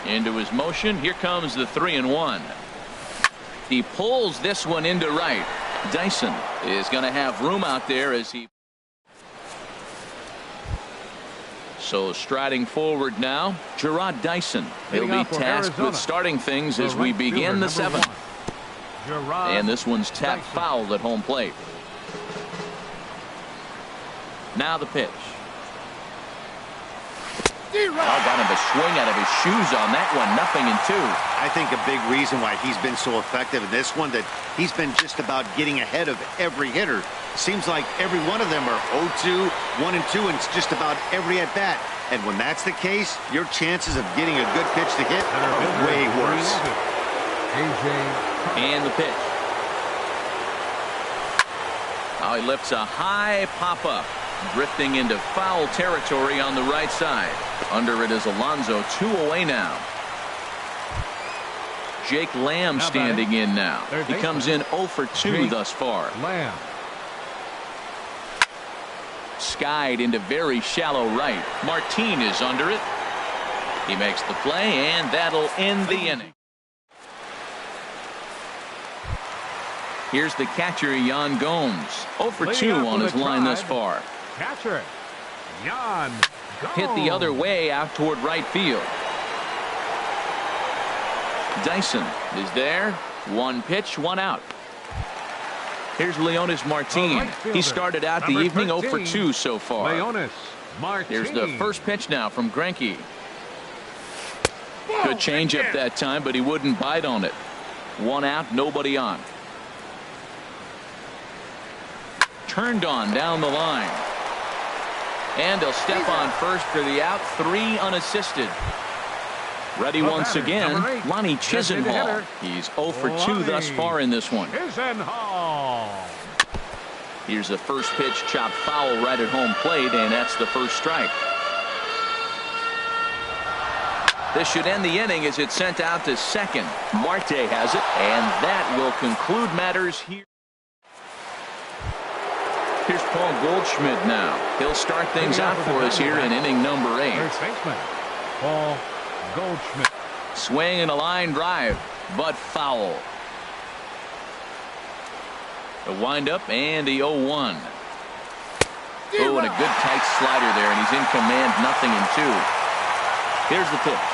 Into his motion. Here comes the 3-1. He pulls this one into right. Dyson is going to have room out there as he. So striding forward now, Gerard Dyson. He'll be tasked with starting things as we begin the 7th. And this one's tapped foul at home plate. Now the pitch. Got him a swing out of his shoes on that one. 0-2. I think a big reason why he's been so effective in this one, that he's been just about getting ahead of every hitter. Seems like every one of them are 0-2, 1-2, and it's just about every at bat. And when that's the case, your chances of getting a good pitch to hit are way worse. And the pitch. Now he lifts a high pop-up, drifting into foul territory on the right side. Under it is Alonso, 2 away now. Jake Lamb standing in now. He comes in 0 for 2 thus far. Lamb. Skied into very shallow right. Martin is under it. He makes the play, and that'll end the inning. Here's the catcher, Yan Gomes. 0 for 2 on his line thus far. Catcher, Yan Gomes. Hit the other way out toward right field. Dyson is there. 1 pitch, 1 out. Here's Leonis Martin. He started out the evening 0 for 2 so far. Leonis Martin. Here's the first pitch now from Greinke. Good changeup that time, but he wouldn't bite on it. 1 out, nobody on. Turned on down the line. And he'll step on first for the out. 3 unassisted. Ready once again, Lonnie Chisenhall. He's 0 for 2 thus far in this one. Chisenhall. Here's the first pitch, chopped foul right at home plate, and that's the first strike. This should end the inning as it's sent out to second. Marte has it, and that will conclude matters here. Here's Paul Goldschmidt now. He'll start things out for us here in inning number 8. Third baseman, Paul Goldschmidt. Swing and a line drive, but foul. The windup and the 0-1. Oh, and a good tight slider there, and he's in command, 0-2. Here's the pitch.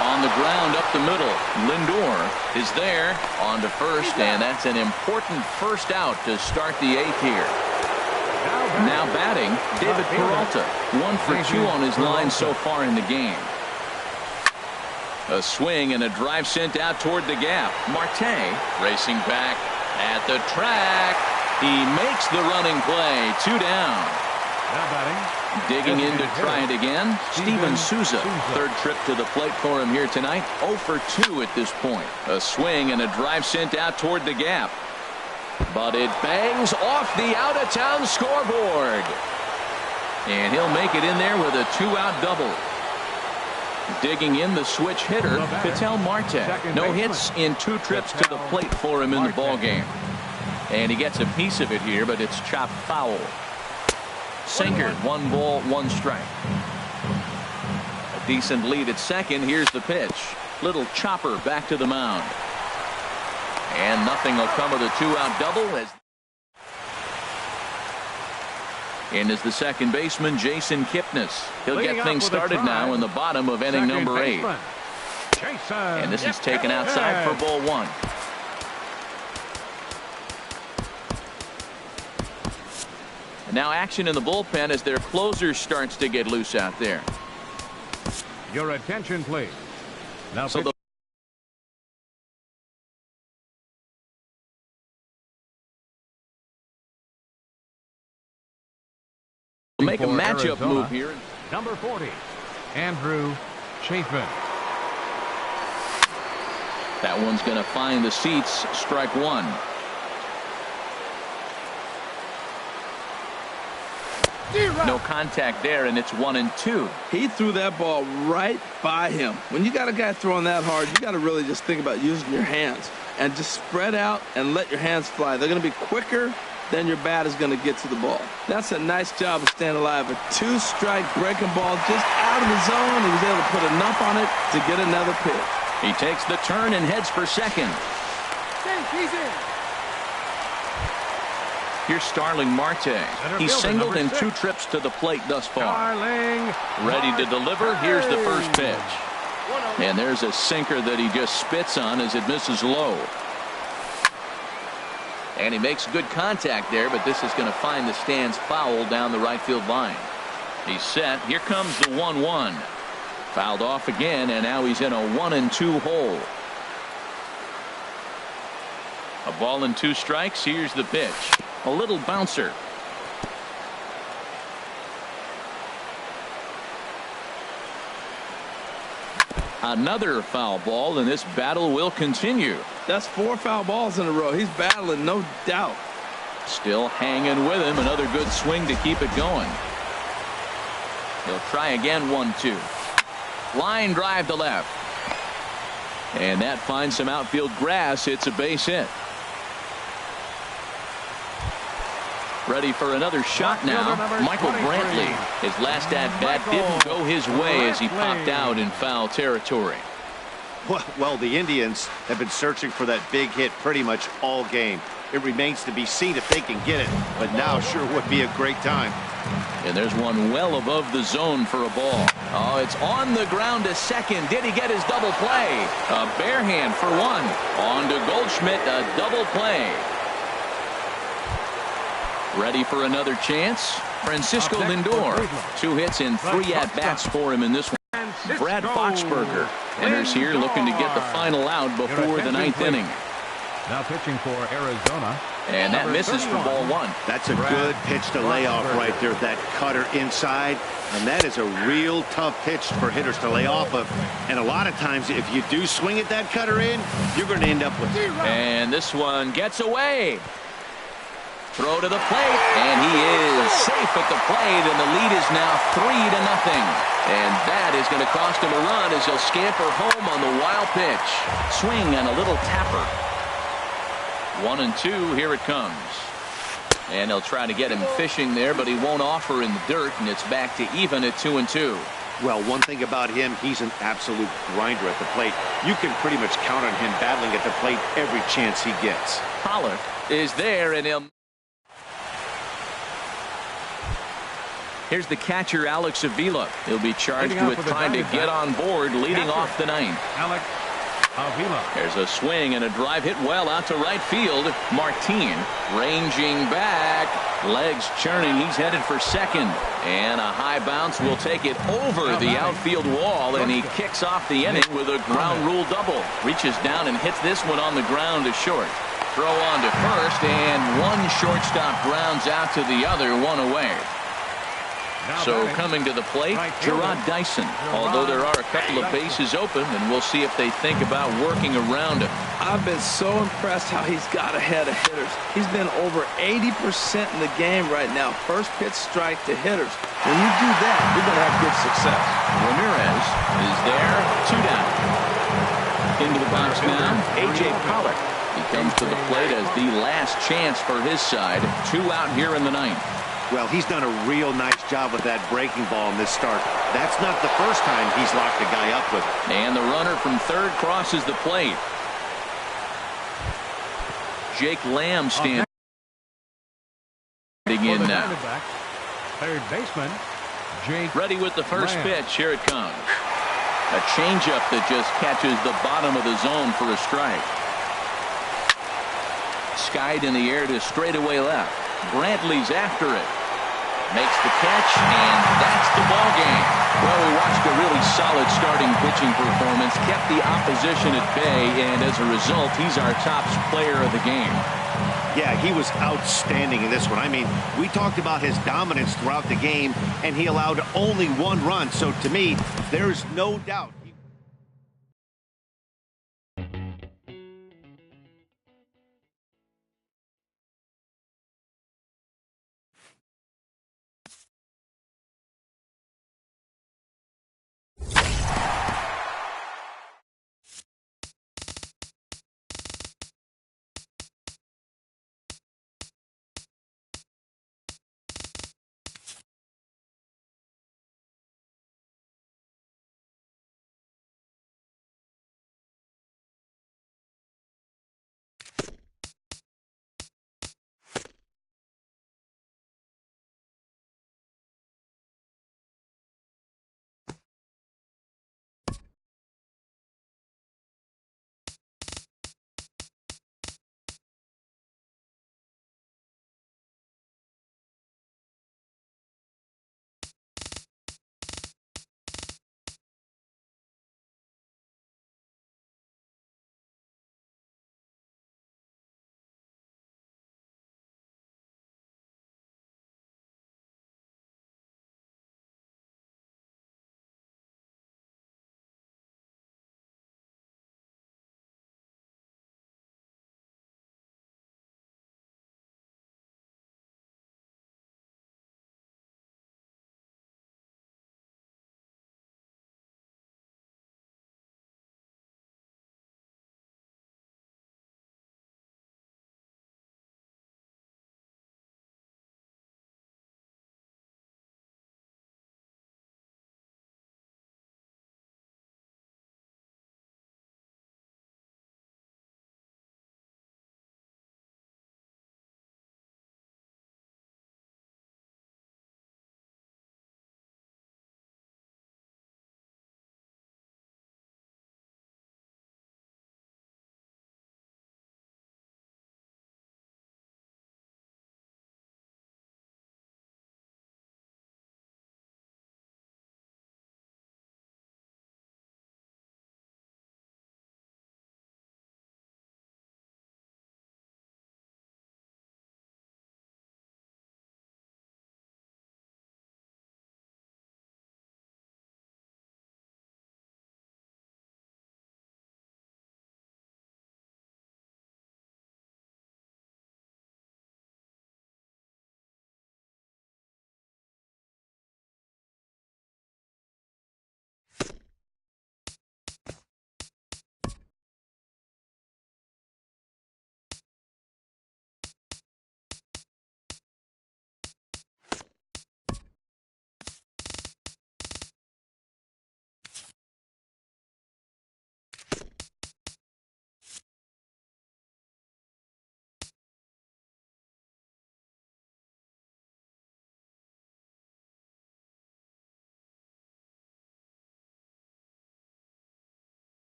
On the ground up the middle. Lindor is there on to first, and that's an important first out to start the 8th here. Now batting, David Peralta. 1 for 2 on his line so far in the game. A swing and a drive sent out toward the gap. Marte racing back at the track. He makes the running play. 2 down. Now batting. Digging in to try it again, Steven Souza. Third trip to the plate for him here tonight. 0 for 2 at this point. A swing and a drive sent out toward the gap. But it bangs off the out-of-town scoreboard. And he'll make it in there with a 2-out double. Digging in the switch hitter, Ketel Marte. No hits in 2 trips to the plate for him in the ballgame. And he gets a piece of it here, but it's chopped foul. Sinker, 1 ball, 1 strike. A decent lead at second. Here's the pitch. Little chopper back to the mound. And nothing will come of the 2-out double. In is the second baseman, Jason Kipnis. He'll get things started now in the bottom of inning number 8. And this is taken outside for ball 1. And now action in the bullpen as their closer starts to get loose out there. Your attention, please. Now so the make a matchup move here. Number 40, Andrew Chafin. That one's going to find the seats. Strike 1. No contact there, and it's 1-2. He threw that ball right by him. When you got a guy throwing that hard, you got to really just think about using your hands and just spread out and let your hands fly. They're going to be quicker than your bat is going to get to the ball. That's a nice job of staying alive. A 2-strike breaking ball just out of the zone. He was able to put enough on it to get another pitch. He takes the turn and heads for second. He's in. Here's Starling Marte. He's singled in 2 trips to the plate thus far. Ready to deliver. Here's the first pitch. And there's a sinker that he just spits on as it misses low. And he makes good contact there, but this is going to find the stands foul down the right field line. He's set. Here comes the 1-1. Fouled off again, and now he's in a 1-2 hole. A ball and 2 strikes. Here's the pitch. A little bouncer. Another foul ball, and this battle will continue. That's 4 foul balls in a row. He's battling, no doubt. Still hanging with him. Another good swing to keep it going. He'll try again. 1-2. Line drive to left. And that finds some outfield grass. It's a base hit. Ready for another shot now. Michael Brantley. His last at-bat didn't go his way as he popped out in foul territory. Well, the Indians have been searching for that big hit pretty much all game. It remains to be seen if they can get it, but now sure would be a great time. And there's one well above the zone for a ball. Oh, it's on the ground to second. Did he get his double play? A bare hand for 1. On to Goldschmidt, a double play. Ready for another chance? Francisco Lindor. 2 hits and 3 at-bats for him in this one. Brad Boxberger enters here looking to get the final out before the 9th inning. Now pitching for Arizona. And that misses for ball 1. That's a good pitch to lay off right there. That cutter inside. And that is a real tough pitch for hitters to lay off of. And a lot of times if you do swing at that cutter in, you're going to end up with it. And this one gets away. Throw to the plate, and he is safe at the plate, and the lead is now 3-0. And that is going to cost him a run as he'll scamper home on the wild pitch. Swing and a little tapper. 1-2, here it comes. And they'll try to get him fishing there, but he won't offer in the dirt, and it's back to even at 2-2. Well, one thing about him, he's an absolute grinder at the plate. You can pretty much count on him battling at the plate every chance he gets. Pollock is there, and he'll... Here's the catcher, Alex Avila. He'll be charged with trying to get on board, leading off the 9th. Alex Avila. There's a swing and a drive hit well out to right field. Martin ranging back. Legs churning. He's headed for second. And a high bounce will take it over the outfield wall, and he kicks off the inning with a ground rule double. Reaches down and hits this one on the ground to short. Throw on to first, and one shortstop grounds out to the other, 1 away. So coming to the plate, Gerard Dyson. Although there are a couple of bases open, and we'll see if they think about working around him. I've been so impressed how he's got ahead of hitters. He's been over 80% in the game right now. First pitch strike to hitters. When you do that, you're going to have good success. Ramirez is there, 2 down. Into the box now, A.J. Pollock. He comes to the plate as the last chance for his side. 2 out here in the 9th. Well, he's done a real nice job with that breaking ball in this start. That's not the first time he's locked a guy up with it. And the runner from third crosses the plate. Jake Lamb standing in now. Third baseman, Jake. Ready with the first Lamb. pitch. Here it comes. A changeup that just catches the bottom of the zone for a strike. Skied in the air to straightaway left. Brantley's after it. Makes the catch, and that's the ball game. Well, we watched a really solid starting pitching performance, kept the opposition at bay, and as a result, he's our top player of the game. Yeah, he was outstanding in this one. I mean, we talked about his dominance throughout the game, and he allowed only 1 run. So to me, there's no doubt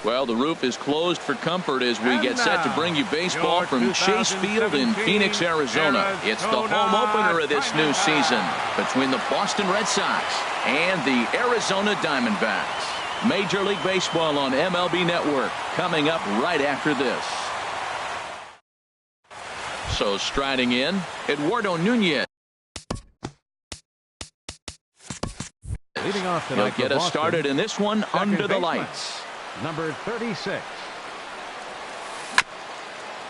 Well, the roof is closed for comfort as we get set to bring you baseball from Chase Field in Phoenix, Arizona. It's the home opener of this new season between the Boston Red Sox and the Arizona Diamondbacks. Major League Baseball on MLB Network coming up right after this. So striding in, Eduardo Nunez. Leading off He'll tonight get for us Boston, started in this one under the baseman, lights. Number 36.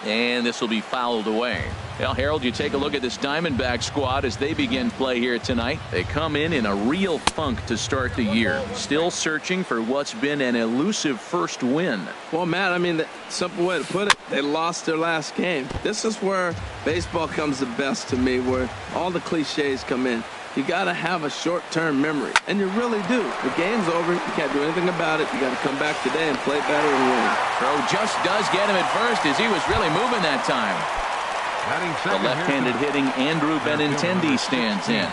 And this will be fouled away. Well, Harold, you take a look at this Diamondback squad as they begin play here tonight. They come in a real funk to start the year. Still searching for what's been an elusive first win. Well, Matt, I mean, the simple way to put it, they lost their last game. This is where baseball comes the best to me, where all the cliches come in. You got to have a short-term memory, and you really do. The game's over. You can't do anything about it. You got to come back today and play better and win. Throw just does get him at first as he was really moving that time. The left-handed hitting Andrew Benintendi stands in.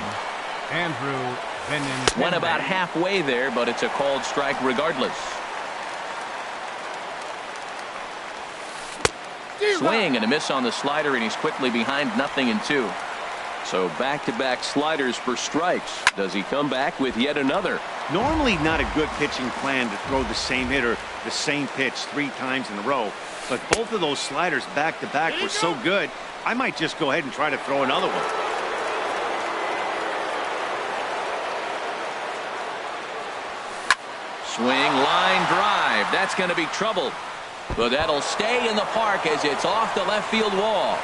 Andrew Benintendi. Went about halfway there, but it's a called strike regardless. Swing and a miss on the slider, and he's quickly behind 0-2. So back-to-back sliders for strikes. Does he come back with yet another? Normally not a good pitching plan to throw the same hitter the same pitch 3 times in a row, but both of those sliders back-to-back were so good, I might just go ahead and try to throw another one. Swing, line drive. That's going to be trouble. But that'll stay in the park as it's off the left field wall.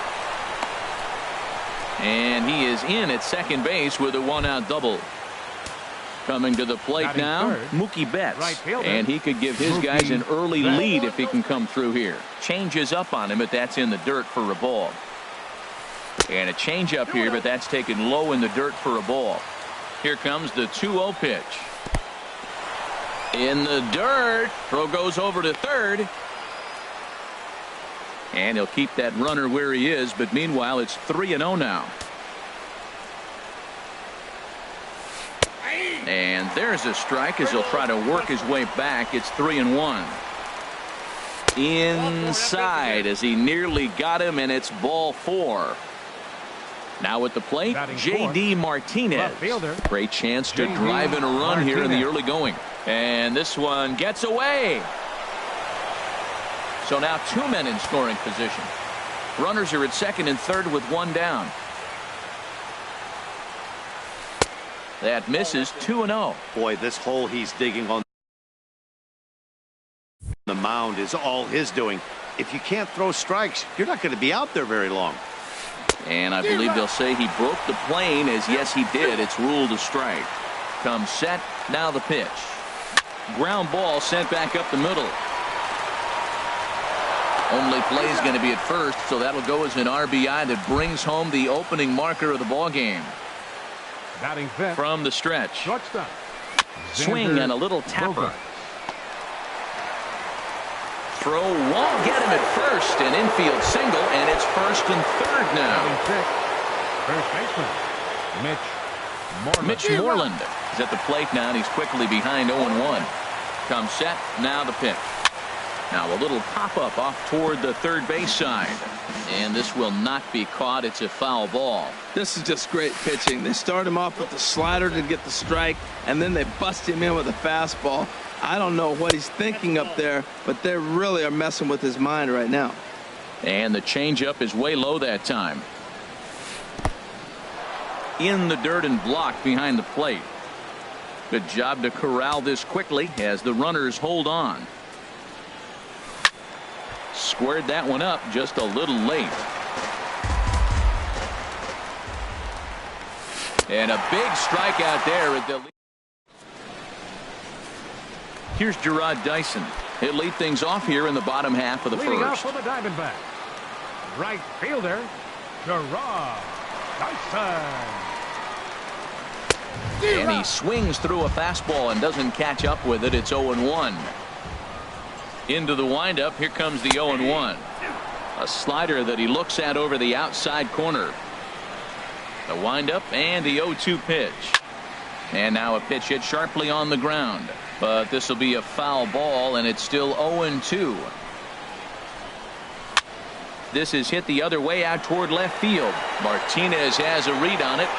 And he is in at second base with a 1-out double. Coming to the plate now, Mookie Betts. And he could give his guys an early lead if he can come through here. Changes up on him, but that's in the dirt for a ball. And a change up here, but that's taken low in the dirt for a ball. Here comes the 2-0 pitch. In the dirt. Throw goes over to third. And he'll keep that runner where he is, but meanwhile it's 3-0 now. And there's a strike as he'll try to work his way back. It's 3-1. Inside as he nearly got him, and it's ball 4. Now at the plate, J.D. Martinez. Great chance to drive in a run here in the early going. And this one gets away. So now 2 men in scoring position. Runners are at second and third with 1 down. That misses. 2-0. Boy, this hole he's digging on the mound is all his doing. If you can't throw strikes, you're not going to be out there very long. And I believe they'll say he broke the plane, as yes he did. It's ruled a strike. Comes set. Now the pitch. Ground ball sent back up the middle. Only play is going to be at first, so that'll go as an RBI that brings home the opening marker of the ball game. From the stretch. Swing and a little tapper. Throw won't get him at first. An infield single, and it's first and third now. First baseman Mitch Moreland is at the plate now, and he's quickly behind 0-1. Comes set. Now the pitch. Now a little pop-up off toward the third base side. And this will not be caught. It's a foul ball. This is just great pitching. They start him off with the slider to get the strike, and then they bust him in with a fastball. I don't know what he's thinking up there, but they really are messing with his mind right now. And the changeup is way low that time. In the dirt and blocked behind the plate. Good job to corral this quickly as the runners hold on. Squared that one up just a little late. And a big strikeout there at the lead. Here's Gerard Dyson. He'll lead things off here in the bottom half of the leading first. Off for the Diamondback, right fielder Gerard Dyson. And he swings through a fastball and doesn't catch up with it. It's 0-1. Into the windup. Here comes the 0-1. A slider that he looks at over the outside corner. The windup and the 0-2 pitch. And now a pitch hit sharply on the ground. But this will be a foul ball, and it's still 0-2. This is hit the other way out toward left field. Martinez has a read on it,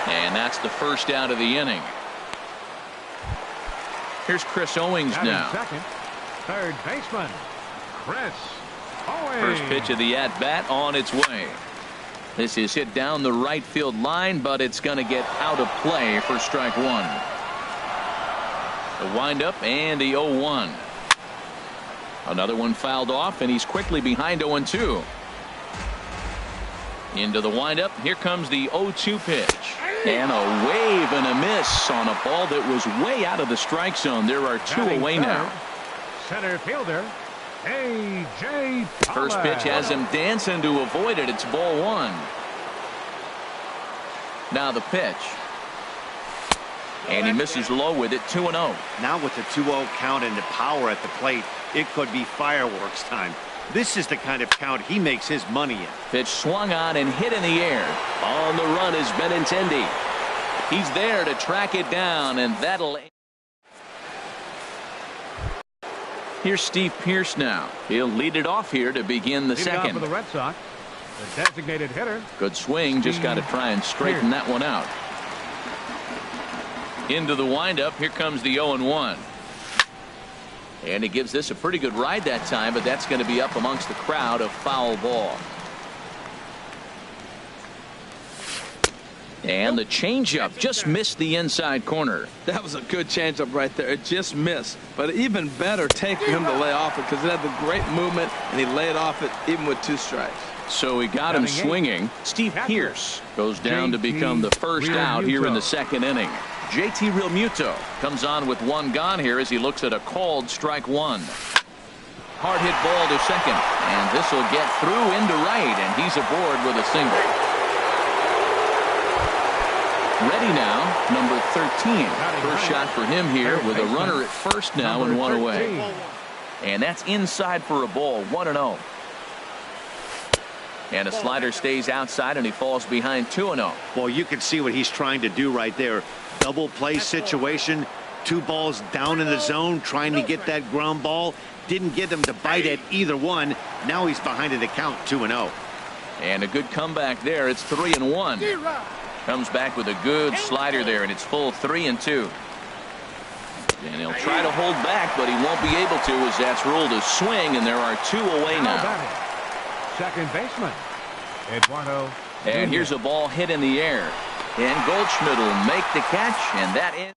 and that's the first out of the inning. Here's Chris Owings now. Second, third baseman, Chris Owings. First pitch of the at-bat on its way. This is hit down the right field line, but it's going to get out of play for strike one. The windup and the 0-1. Another one fouled off, and he's quickly behind 0-2. Into the windup. Here comes the 0-2 pitch. And a wave and a miss on a ball that was way out of the strike zone. There are two away now. Center fielder, A.J. First pitch has him dancing to avoid it. It's ball one. Now the pitch. And he misses low with it, 2-0. Now with the 2-0 count and the power at the plate, it could be fireworks time. This is the kind of count he makes his money in. Pitch swung on and hit in the air. On the run is Benintendi. He's there to track it down, and that'll... Here's Steve Pearce now. He'll lead it off here to begin the second. For the Red Sox, the designated hitter. Good swing. Just got to try and straighten that one out. Into the windup. Here comes the 0-1. And he gives this a pretty good ride that time, but that's going to be up amongst the crowd. A foul ball. And the changeup just missed the inside corner. That was a good changeup right there. It just missed. But even better take for him to lay off it because it had the great movement, and he laid off it even with 2 strikes. So he got him swinging. Steve Pearce goes down to become the first out here in the second inning. JT Realmuto comes on with 1 gone here as he looks at a called strike 1. Hard hit ball to second, and this will get through into right, and he's aboard with a single. Ready now, number 13. First shot for him here with a runner at first now and 1 away. And that's inside for a ball, 1-0. And a slider stays outside, and he falls behind 2-0. Well, you can see what he's trying to do right there. Double play situation. 2 balls down in the zone, trying to get that ground ball. Didn't get him to bite at either one. Now he's behind in the count, 2-0. And a good comeback there. It's 3-1. Comes back with a good slider there, and it's full 3-2. And he'll try to hold back, but he won't be able to as that's ruled a swing, and there are 2 away now. Second baseman, Eduardo. And here's a ball hit in the air. And Goldschmidt will make the catch, and that ends.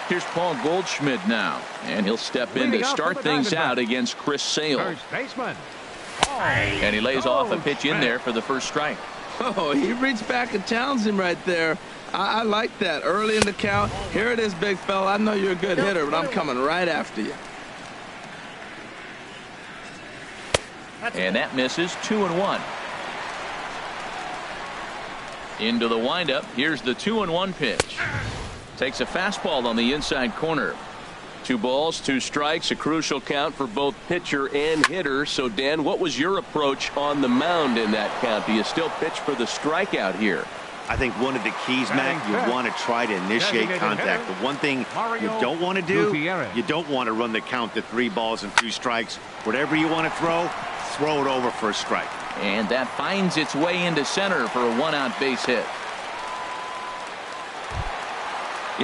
Here's Paul Goldschmidt now, and he'll step in to start things out against Chris Sale. First baseman. And he lays off a pitch in there for the first strike. Oh, he reached back and challenged him right there. I like that. Early in the count. Here it is, big fella. I know you're a good hitter, but I'm coming right after you. And that misses, 2-1. Into the windup. Here's the 2-1 pitch. Takes a fastball on the inside corner. 2 balls, 2 strikes, a crucial count for both pitcher and hitter. So, Dan, what was your approach on the mound in that count? Do you still pitch for the strikeout here? I think one of the keys, Mac, you want to try to initiate contact. The one thing you don't want to do, you don't want to run the count to 3 balls and 2 strikes. Whatever you want to throw it over for a strike. And that finds its way into center for a 1-out base hit.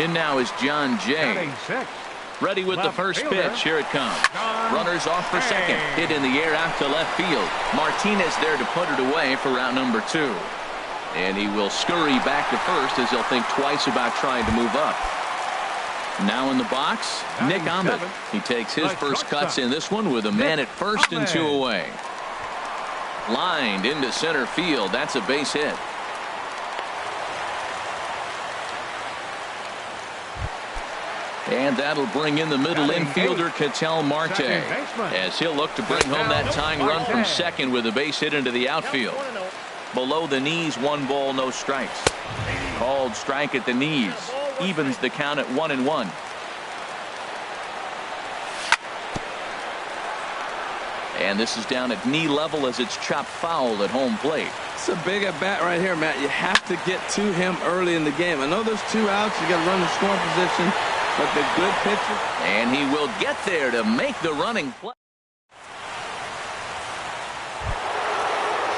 In now is John Jay. Ready with the first pitch. Here it comes. Runners off for second. Hit in the air out to left field. Martinez there to put it away for out number 2. And he will scurry back to first as he'll think twice about trying to move up. Now in the box, Nick Ahmed. He takes his first cuts in this one with a man at first and 2 away. Lined into center field. That's a base hit. And that'll bring in the middle infielder, Ketel Marte, as he'll look to bring home that tying run from second with a base hit into the outfield. Below the knees, 1 ball, no strikes. Called strike at the knees. Evens the count at 1-1. And this is down at knee level as it's chopped foul at home plate. It's a big at bat right here, Matt. You have to get to him early in the game. I know there's 2 outs. You got to run the scoring position, but the good pitcher. And he will get there to make the running play.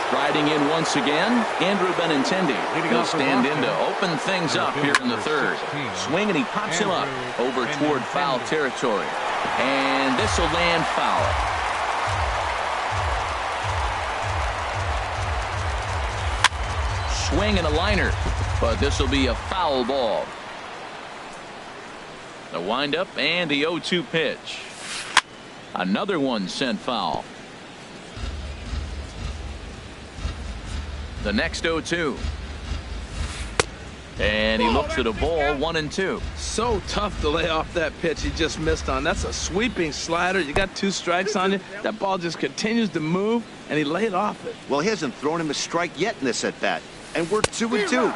Striding in once again, Andrew Benintendi. He'll stand in to open things up here in the third. Swing, and he pops him up over toward foul territory. And this will land foul. Swing and a liner, but this will be a foul ball. The windup and the 0-2 pitch. Another one sent foul. The next 0-2. And he looks at a ball, 1-2. So tough to lay off that pitch he just missed on. That's a sweeping slider. You got 2 strikes on you. That ball just continues to move, and he laid off it. Well, he hasn't thrown him a strike yet in this at bat. And we're 2-2.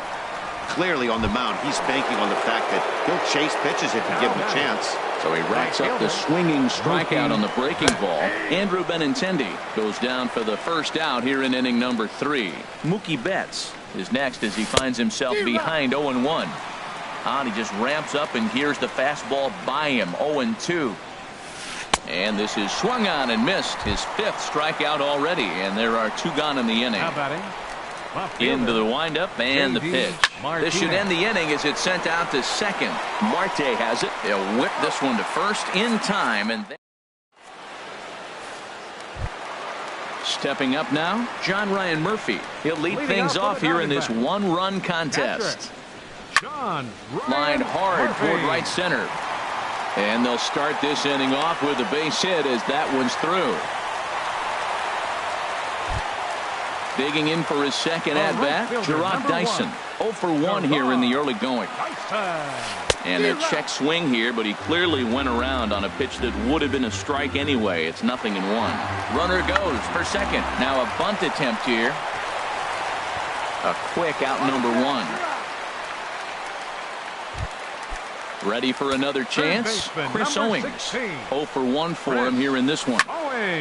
Clearly on the mound, he's banking on the fact that he'll chase pitches if you give him a chance. So he racks up the swinging strikeout on the breaking ball. Andrew Benintendi goes down for the first out here in inning number 3. Mookie Betts is next as he finds himself behind 0-1. He just ramps up, and here's the fastball by him, 0-2. And this is swung on and missed, his 5th strikeout already, and there are 2 gone in the inning. How about him? Into the windup and the pitch. This should end the inning as it's sent out to second. Marte has it. They'll whip this one to first in time. And stepping up now, John Ryan Murphy. He'll lead things off here in this 1-run contest. Lined hard toward right center. And they'll start this inning off with a base hit as that one's through. Digging in for his second at-bat, Gerard Dyson. 0 for 1 here in the early going. And a check swing here, but he clearly went around on a pitch that would have been a strike anyway. It's 0-1. Runner goes for second. Now a bunt attempt here. A quick out number 1. Ready for another chance? Chris Owings. 0 for 1 for him here in this one.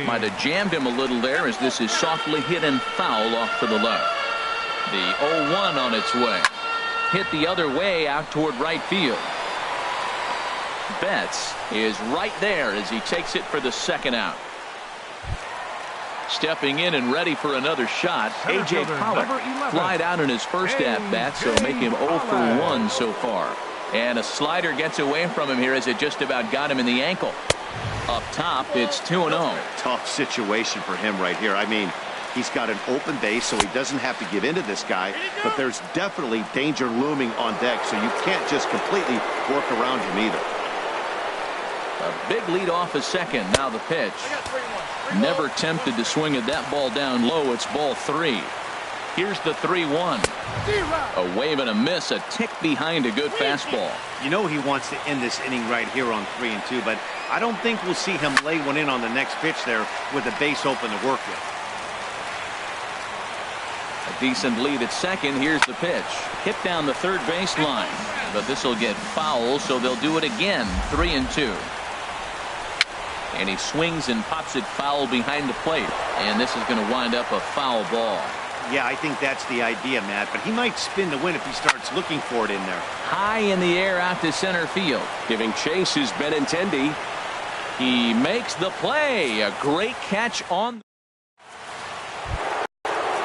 Might have jammed him a little there as this is softly hit and foul off to the left. The 0-1 on its way. Hit the other way out toward right field. Betts is right there as he takes it for the second out. Stepping in and ready for another shot, A.J. Pollock flied out in his first at-bat, so make him 0 for 1 so far. And a slider gets away from him here as it just about got him in the ankle. Up top, it's 2-0. Tough situation for him right here. I mean, he's got an open base, so he doesn't have to give in to this guy, but there's definitely danger looming on deck, so you can't just completely work around him either. A big lead off a second. Now the pitch. Never tempted to swing at that ball down low. It's ball 3. Here's the 3-1. A wave and a miss, a tick behind a good fastball. You know he wants to end this inning right here on 3-2, but I don't think we'll see him lay one in on the next pitch there with the base open to work with. A decent lead at second. Here's the pitch. Hit down the third baseline, but this will get foul, so they'll do it again. 3-2. And he swings and pops it foul behind the plate, and this is going to wind up a foul ball. Yeah, I think that's the idea, Matt, but he might spin the win if he starts looking for it in there. High in the air out to center field. Giving chase is Benintendi. He makes the play. A great catch on.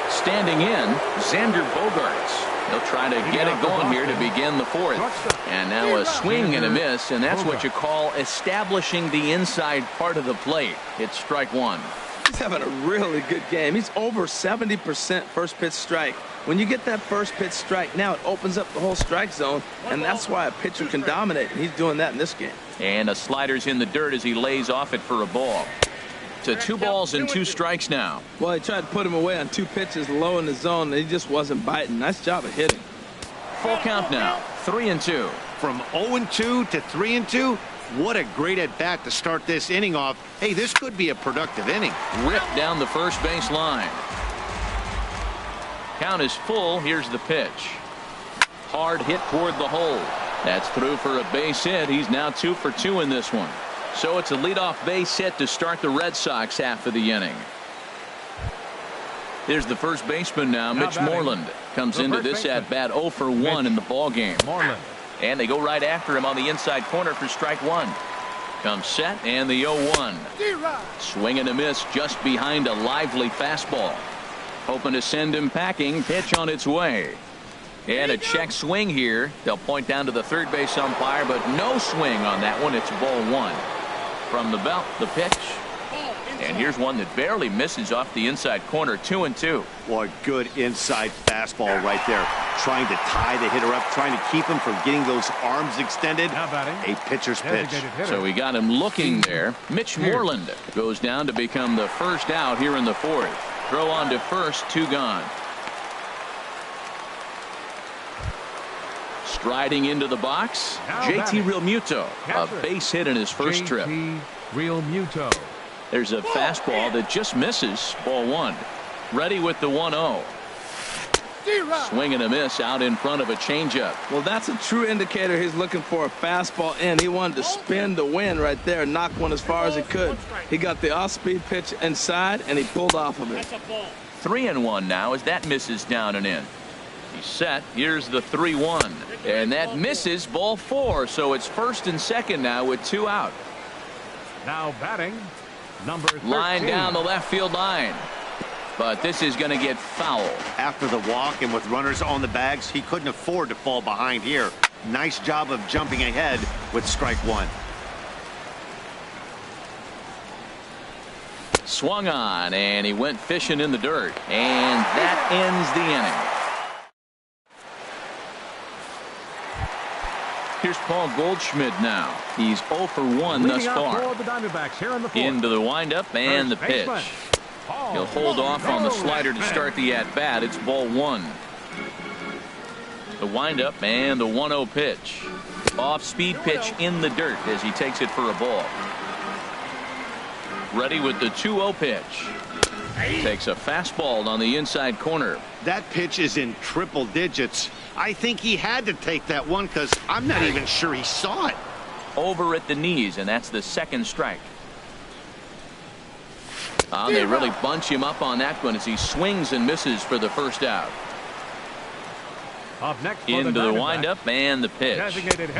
Standing in, Xander Bogaerts. He'll try to get it going here to begin the 4th. And now a swing and a miss, and that's what you call establishing the inside part of the plate. It's strike 1. He's having a really good game. He's over 70% first pitch strike. When you get that first pitch strike, now it opens up the whole strike zone, and that's why a pitcher can dominate, and he's doing that in this game. And a slider's in the dirt as he lays off it for a ball. To 2 balls and 2 strikes now. Well, he tried to put him away on 2 pitches low in the zone, and he just wasn't biting. Nice job of hitting. Full count now. 3-2. From 0-2 to 3-2. What a great at-bat to start this inning off. Hey, this could be a productive inning. Ripped down the first base line. Count is full. Here's the pitch. Hard hit toward the hole. That's through for a base hit. He's now 2 for 2 in this one. So it's a leadoff base hit to start the Red Sox half of the inning. Here's the first baseman now, Mitch Moreland. Comes into this at bat 0 for 1 in the ball game. And they go right after him on the inside corner for strike one. Comes set and the 0-1. Swing and a miss just behind a lively fastball. Hoping to send him packing. Pitch on its way. And a check swing here. They'll point down to the third base umpire, but no swing on that one. It's ball one. From the belt, the pitch. And here's one that barely misses off the inside corner. 2-2. Boy, good inside fastball right there. Trying to tie the hitter up, trying to keep him from getting those arms extended. A pitcher's pitch. So we got him looking there. Mitch Moreland goes down to become the first out here in the fourth. Throw on to first, 2 gone. Striding into the box, JT Realmuto. A base hit in his first trip. Realmuto. There's a fastball that just misses. Ball one. Ready with the 1-0. Swing and a miss out in front of a changeup. Well, that's a true indicator he's looking for a fastball in. He wanted to spin the wind right there and knock one as far as he could. He got the off-speed pitch inside, and he pulled off of it. 3-1 now as that misses down and in. He's set. Here's the 3-1. And that misses. Ball 4. So it's first and second now with 2 out. Now batting, number 13. Line down the left field line. But this is going to get foul. After the walk and with runners on the bags, he couldn't afford to fall behind here. Nice job of jumping ahead with strike one. Swung on, and he went fishing in the dirt. And that ends the inning. Here's Paul Goldschmidt now. He's 0 for 1 thus far. Into the windup and the pitch. He'll hold off on the slider to start the at-bat. It's ball one. The windup and the 1-0 pitch. Off-speed pitch in the dirt as he takes it for a ball. Ready with the 2-0 pitch. Takes a fastball on the inside corner. That pitch is in triple digits. I think he had to take that one because I'm not even sure he saw it. Over at the knees, and that's the second strike. They really bunch him up on that one as he swings and misses for the first out. Up next into the windup and the pitch.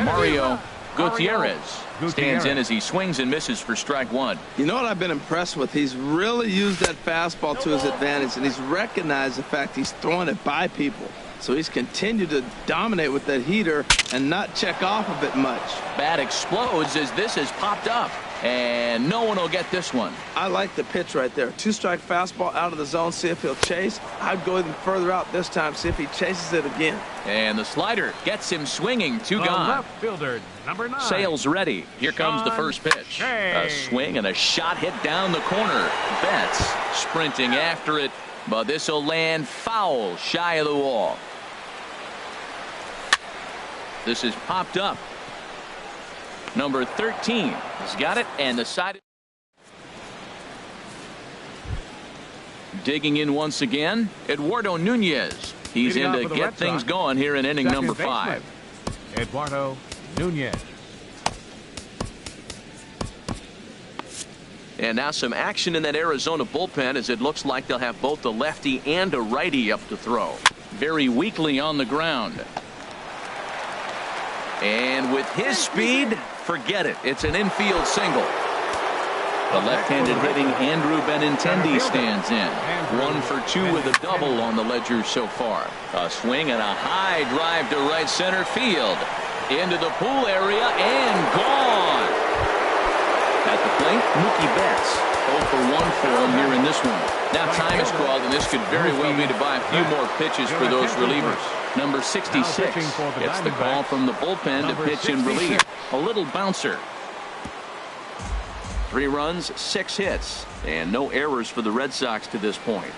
Mario Gutierrez stands in as he swings and misses for strike one. You know what I've been impressed with? He's really used that fastball to his advantage, and he's recognized the fact he's throwing it by people. So he's continued to dominate with that heater and not check off of it much. Bat explodes as this has popped up, and no one will get this one. I like the pitch right there. 2-strike fastball out of the zone, see if he'll chase. I'd go even further out this time, see if he chases it again. And the slider gets him swinging. 2 gone. Left fielder, number 9. Sales ready. Here comes the first pitch. A swing and a shot hit down the corner. Betts sprinting after it, but this will land foul shy of the wall. This is popped up. Number 13 has got it, and the side. Digging in once again, Eduardo Nunez. He's in to get things going here in inning number 5. Eduardo Nunez. And now some action in that Arizona bullpen as it looks like they'll have both a lefty and a righty up to throw. Very weakly on the ground. And with his speed, forget it. It's an infield single. The left-handed hitting Andrew Benintendi stands in. 1 for 2 with a double on the ledger so far. A swing and a high drive to right center field. Into the pool area and gone. At the plate, Mookie Betts. 0 for 1 for him here in this one. Now time is called, and this could very well be to buy a few more pitches for those relievers. Number 66 gets the call from the bullpen to pitch in relief. A little bouncer. 3 runs, 6 hits, and no errors for the Red Sox to this point.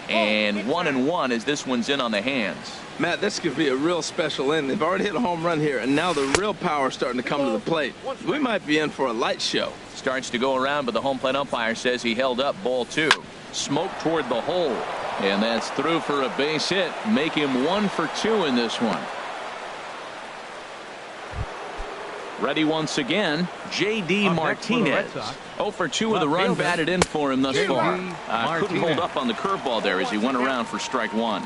And 1-1 as this one's in on the hands. Matt, this could be a real special inning. They've already hit a home run here, and now the real power is starting to come to the plate. We might be in for a light show. Starts to go around, but the home plate umpire says he held up ball 2. Smoke toward the hole. And that's through for a base hit. Make him 1 for 2 in this one. Ready once again, J.D. Martinez. 0 for 2 with a run batted in for him thus far. Couldn't hold up on the curveball there as he went around for strike one.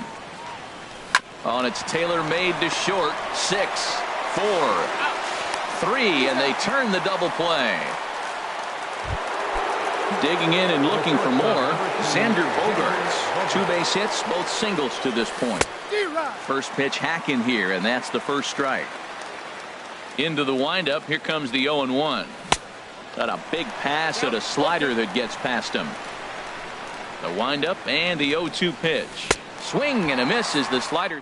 Oh, and it's Taylor made to short. 6, 4, 3, and they turn the double play. Digging in and looking for more, Xander Bogaerts. 2 base hits, both singles to this point. First pitch hacking here, and that's the first strike. Into the windup, here comes the 0-1. Got a big pass at a slider that gets past him. The windup and the 0-2 pitch. Swing and a miss as the slider.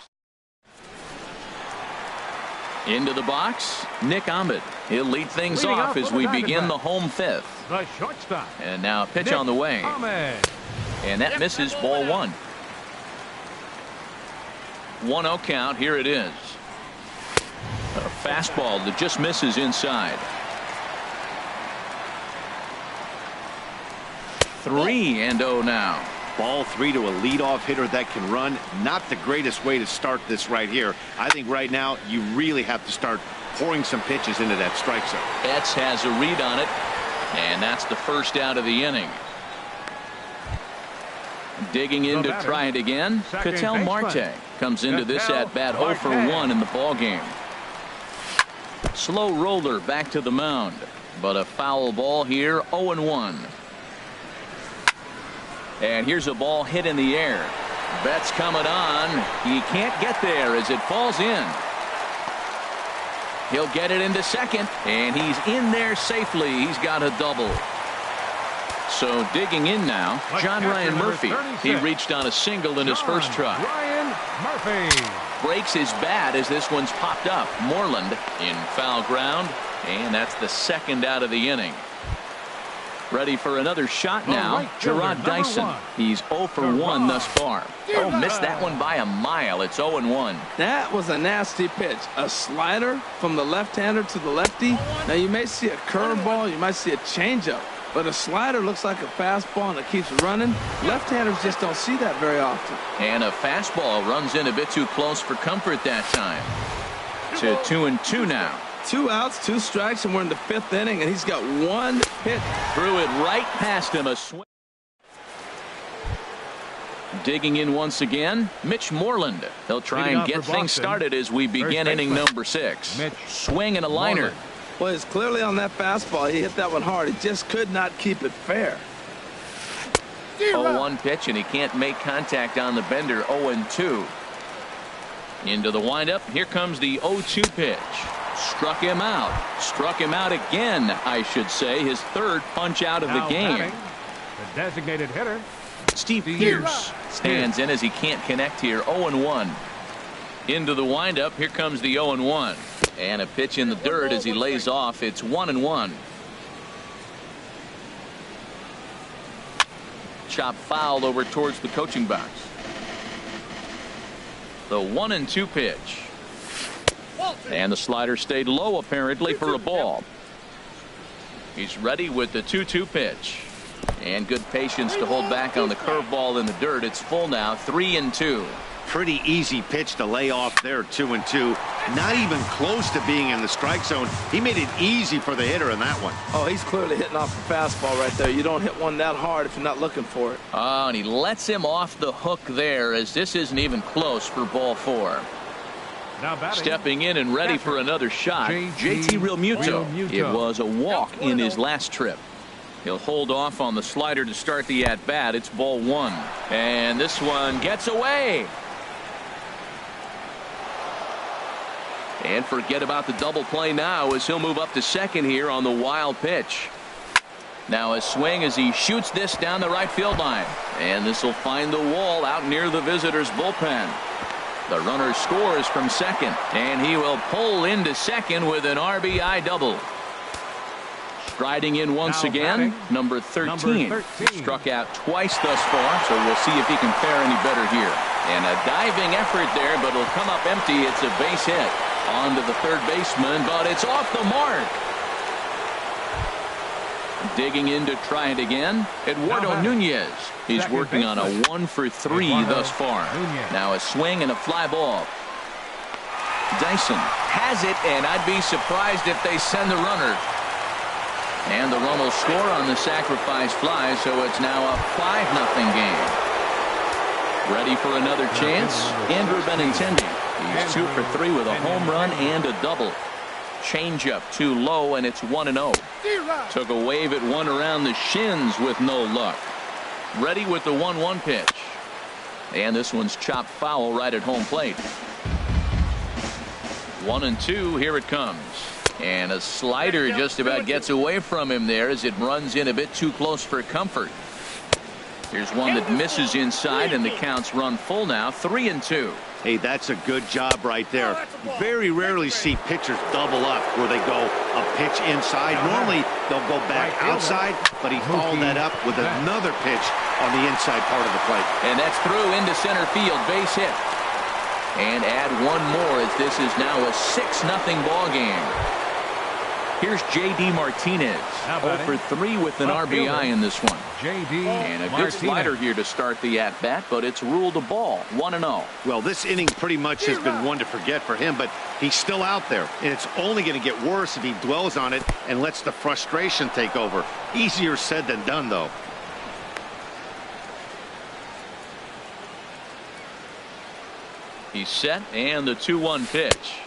Into the box, Nick Ahmed. He'll lead things off as we begin the home fifth. The shortstop. And now a pitch on the way. And that misses, ball one. 1-0 count. Here it is. A fastball that just misses inside. 3-0 now. Ball 3 to a leadoff hitter that can run. Not the greatest way to start this right here. I think right now you really have to start pouring some pitches into that strike zone. Betts has a read on it, and that's the first out of the inning. Digging in to try it again, Ketel Marte comes into this at bat 0 for 1 in the ball game. Slow roller back to the mound, but a foul ball here. 0-1. And here's a ball hit in the air. Betts coming on. He can't get there as it falls in. He'll get it into second, and he's in there safely. He's got a double. So digging in now, John Ryan Murphy. He reached on a single in his first try. Ryan Murphy Breaks his bat as this one's popped up. Moreland in foul ground, and that's the second out of the inning. Ready for another shot now, Gerard Dyson. He's 0 for 1 thus far. Oh, missed that one by a mile. It's 0-1. That was a nasty pitch. A slider from the left-hander to the lefty. Now, you may see a curveball, you might see a changeup, but a slider looks like a fastball and it keeps running. Left-handers just don't see that very often. And a fastball runs in a bit too close for comfort that time. To 2-2 now. 2 outs, 2 strikes, and we're in the 5th inning, and he's got 1 hit. Threw it right past him. A swing. Digging in once again, Mitch Moreland. He'll try and get things started as we begin inning number 6. Swing and a liner. Well, it's clearly on that fastball. He hit that one hard. He just could not keep it fair. 0-1 pitch, and he can't make contact on the bender. 0-2. Into the windup. Here comes the 0-2 pitch. Struck him out. Struck him out again, I should say. His 3rd punch out of the game. The designated hitter, Steve Pearce stands in as he can't connect here. 0-1. Into the windup. Here comes the 0-1. And a pitch in the dirt as he lays off. It's 1-1. Chop fouled over towards the coaching box. The 1-2 pitch. And the slider stayed low apparently for a ball. He's ready with the 2-2 pitch. And good patience to hold back on the curveball in the dirt. It's full now. 3-2. Pretty easy pitch to lay off there. 2-2. Not even close to being in the strike zone. He made it easy for the hitter in that one. Oh, he's clearly hitting off a fastball right there. You don't hit one that hard if you're not looking for it. Oh, and he lets him off the hook there as this isn't even close for ball 4. Stepping in and ready for another shot, JT Realmuto. It was a walk in his last trip. He'll hold off on the slider to start the at-bat. It's ball 1. And this one gets away. And forget about the double play now as he'll move up to second here on the wild pitch. Now a swing as he shoots this down the right field line. And this will find the wall out near the visitors' bullpen. The runner scores from second, and he will pull into second with an RBI double. Striding in once again, number 13. Struck out twice thus far, so we'll see if he can fare any better here. And a diving effort there, but it'll come up empty. It's a base hit. On to the third baseman, but it's off the mark. Digging in to try it again, Eduardo Nunez. He's working on a 1 for 3 thus far. Now a swing and a fly ball. Dyson has it, and I'd be surprised if they send the runner. And the run will score on the sacrifice fly, so it's now a 5-0 game. Ready for another chance? Andrew Benintendi. He's 2 for 3 with a home run and a double. Changeup too low, and it's 1-0. Took a wave at one around the shins with no luck. Ready with the 1-1 pitch. And this one's chopped foul right at home plate. 1-2. Here it comes. And a slider just about gets away from him there as it runs in a bit too close for comfort. Here's one that misses inside, and the count's run full now. 3-2. Hey, that's a good job right there. Very rarely see pitchers double up where they go a pitch inside. Normally they'll go back outside, but he followed that up with another pitch on the inside part of the plate. And that's through into center field. Base hit. And add one more as this is now a 6-0 ball game. Here's J.D. Martinez. 0 for 3 with an RBI in this one. And a good slider here to start the at-bat, but it's ruled a ball. 1-0. Well, this inning pretty much has been one to forget for him, but he's still out there. And it's only going to get worse if he dwells on it and lets the frustration take over. Easier said than done, though. He's set, and the 2-1 pitch.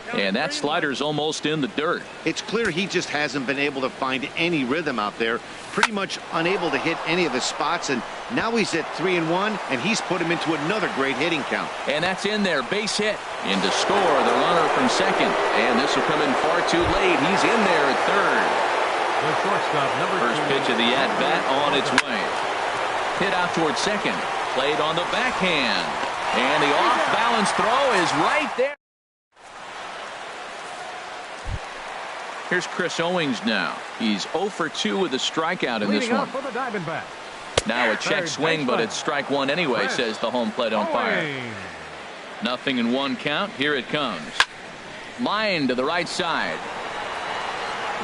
And that slider's almost in the dirt. It's clear he just hasn't been able to find any rhythm out there. Pretty much unable to hit any of his spots, and now he's at 3-1, and he's put him into another great hitting count. And that's in there. Base hit. In to score, the runner from second. And this will come in far too late. He's in there at third. The shortstop, First pitch of the at-bat on its way. Hit out toward second. Played on the backhand. And the off-balance throw is right there. Here's Chris Owings now. He's 0 for 2 with a strikeout in this one. Now a check swing, but it's strike one anyway, says the home plate umpire. 0-1 count. Here it comes. Line to the right side.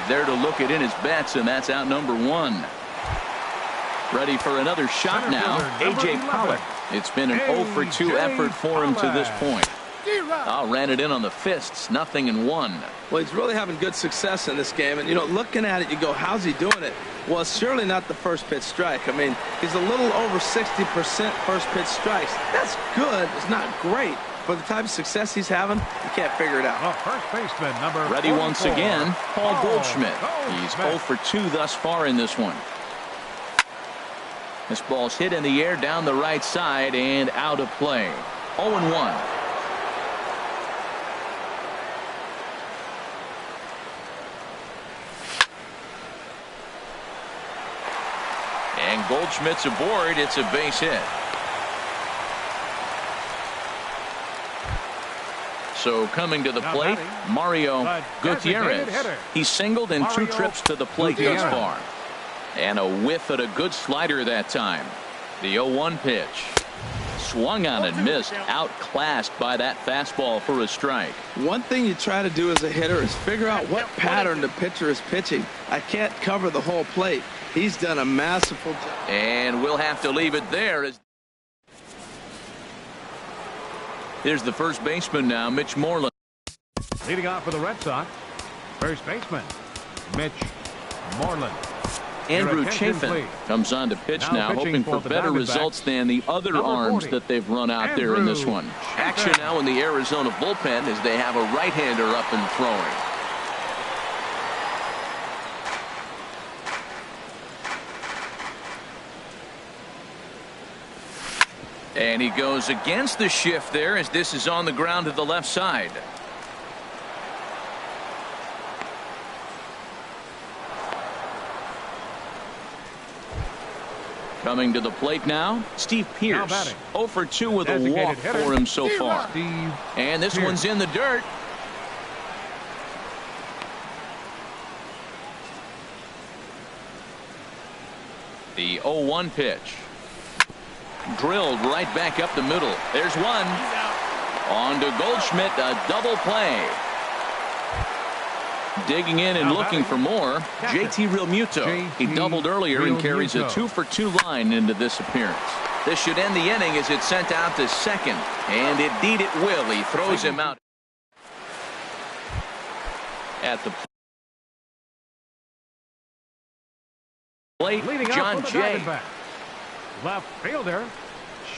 There to look it in his bets, and that's out number 1. Ready for another shot now. A.J. Pollock. It's been an 0 for 2 effort for him to this point. Ran it in on the fists. 0-1. Well, he's really having good success in this game. And, you know, looking at it, you go, how's he doing it? Well, it's surely not the first pitch strike. I mean, he's a little over 60% first pitch strikes. That's good. It's not great. But the type of success he's having, you can't figure it out. First baseman, number Ready 44. once again, Paul Goldschmidt. He's 0 for 2 thus far in this one. This ball's hit in the air down the right side and out of play. 0-1. And Goldschmidt's aboard. It's a base hit. So coming to the plate, Mario Gutierrez. He's singled in 2 trips to the plate thus far. And a whiff at a good slider that time. The 0-1 pitch. Swung on and missed. Outclassed by that fastball for a strike. One thing you try to do as a hitter is figure out what pattern the pitcher is pitching. I can't cover the whole plate. He's done a masterful job. And we'll have to leave it there. Here's the first baseman now, Mitch Moreland. Leading off for the Red Sox, first baseman, Mitch Moreland. Andrew Chafin comes on to pitch now, hoping for better results than the other arms that they've run out there in this one. Action now in the Arizona bullpen as they have a right-hander up and throwing. And he goes against the shift there as this is on the ground to the left side. Coming to the plate now, Steve Pearce. 0 for 2 with a walk for him so far. And this one's in the dirt. The 0-1 pitch. Drilled right back up the middle. There's one. On to Goldschmidt, a double play. Digging in and looking for more, JT Realmuto. He doubled earlier and carries a 2 for 2 line into this appearance. This should end the inning as it's sent out to second. And indeed it will. He throws him out. at the plate, Leading John off for the Jay. Diamondbacks, left fielder,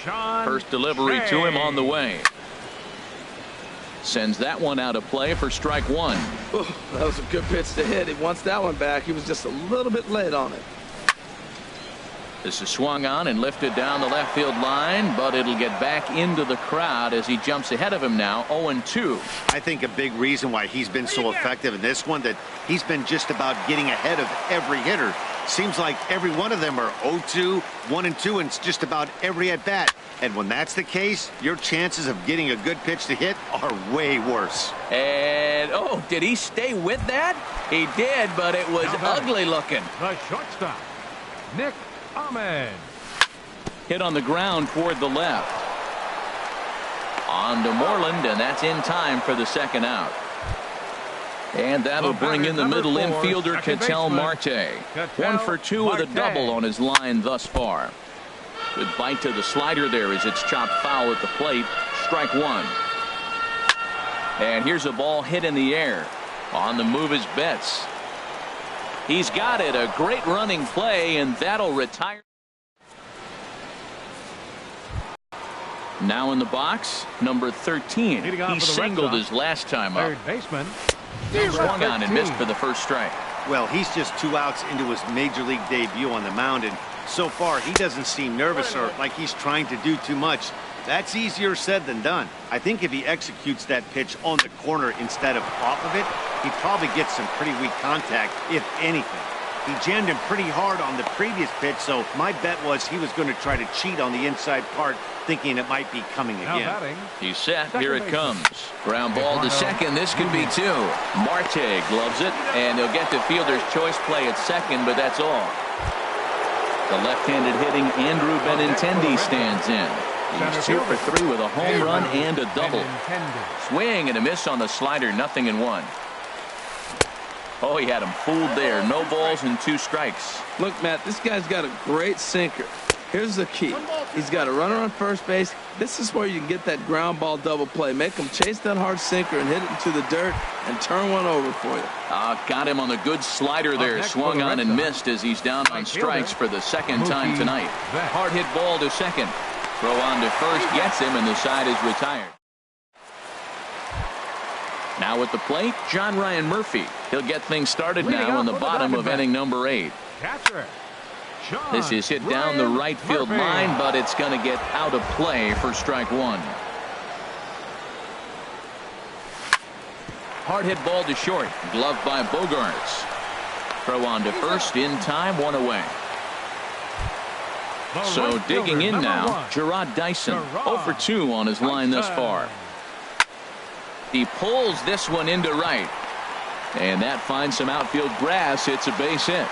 Sean First delivery Jay. to him on the way. Sends that one out of play for strike one. Ooh, that was a good pitch to hit. He wants that one back. He was just a little bit late on it. This is swung on and lifted down the left field line, but it'll get back into the crowd as he jumps ahead of him now, 0-2. I think a big reason why he's been so effective in this one, that he's been just about getting ahead of every hitter. Seems like every one of them are 0-2, 1-2, and it's just about every at bat. And when that's the case, your chances of getting a good pitch to hit are way worse. And, oh, did he stay with that? He did, but it was ugly looking. The shortstop, Nick Ahmed. Hit on the ground toward the left. On to Moreland, and that's in time for the second out. And that'll bring in the middle infielder, Ketel Marte. 1 for 2 with a double on his line thus far. Good bite to the slider there as it's chopped foul at the plate. Strike one. And here's a ball hit in the air. On the move is Betts. He's got it. A great running play, and that'll retire. Now in the box, number 13. He singled his last time up. Third baseman, Swung on and missed for the first strike. Well, he's just 2 outs into his major league debut on the mound, and so far he doesn't seem nervous or like he's trying to do too much. That's easier said than done. I think if he executes that pitch on the corner instead of off of it, he probably gets some pretty weak contact, if anything. He jammed him pretty hard on the previous pitch, so my bet was he was going to try to cheat on the inside part, thinking it might be coming now again. batting, He's set. second Here it baseman. comes. Ground ball to second. This could be 2. Marte gloves it, and they'll get the fielder's choice play at second, but that's all. The left-handed hitting Andrew Benintendi stands in. He's 2 for 3 with a home run and a double. Swing and a miss on the slider, 0-1. Oh, he had him fooled there. No balls and 2 strikes. Look, Matt, this guy's got a great sinker. Here's the key. He's got a runner on first base. This is where you can get that ground ball double play. Make him chase that hard sinker and hit it into the dirt and turn one over for you. Got him on the good slider there. Swung on and missed as he's down on strikes for the second time tonight. Hard hit ball to second. Throw on to first gets him, and the side is retired. Now at the plate, John Ryan Murphy. He'll get things started now in the bottom of inning number 8. catcher, Sean This is hit down the right field Murphy. line, but it's going to get out of play for strike one. Hard hit ball to short. Gloved by Bogarts. Throw on to first in time, 1 away. The So right digging fielder, in number now, 1. Gerard Dyson. Gerard 0 for 2 on his line thus far. He pulls this one into right. And that finds some outfield grass. It's a base hit.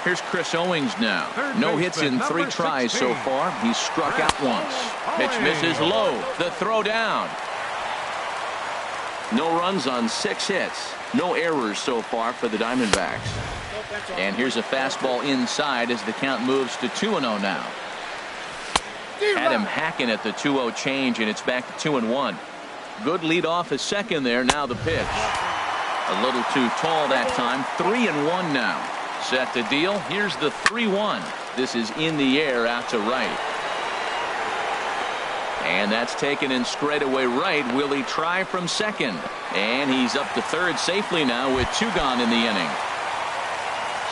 Here's Chris Owings now. No hits in 3 tries so far. He's struck out once. Pitch misses low. The throw down. No runs on 6 hits. No errors so far for the Diamondbacks. And here's a fastball inside as the count moves to 2-0 now. Had him hacking at the 2-0 change, and it's back to 2-1. Good lead off at second there. Now the pitch. A little too tall that time. 3-1 now. Set to deal. Here's the 3-1. This is in the air out to right. And that's taken in straightaway right. Will he try from second? And he's up to third safely now with 2 gone in the inning.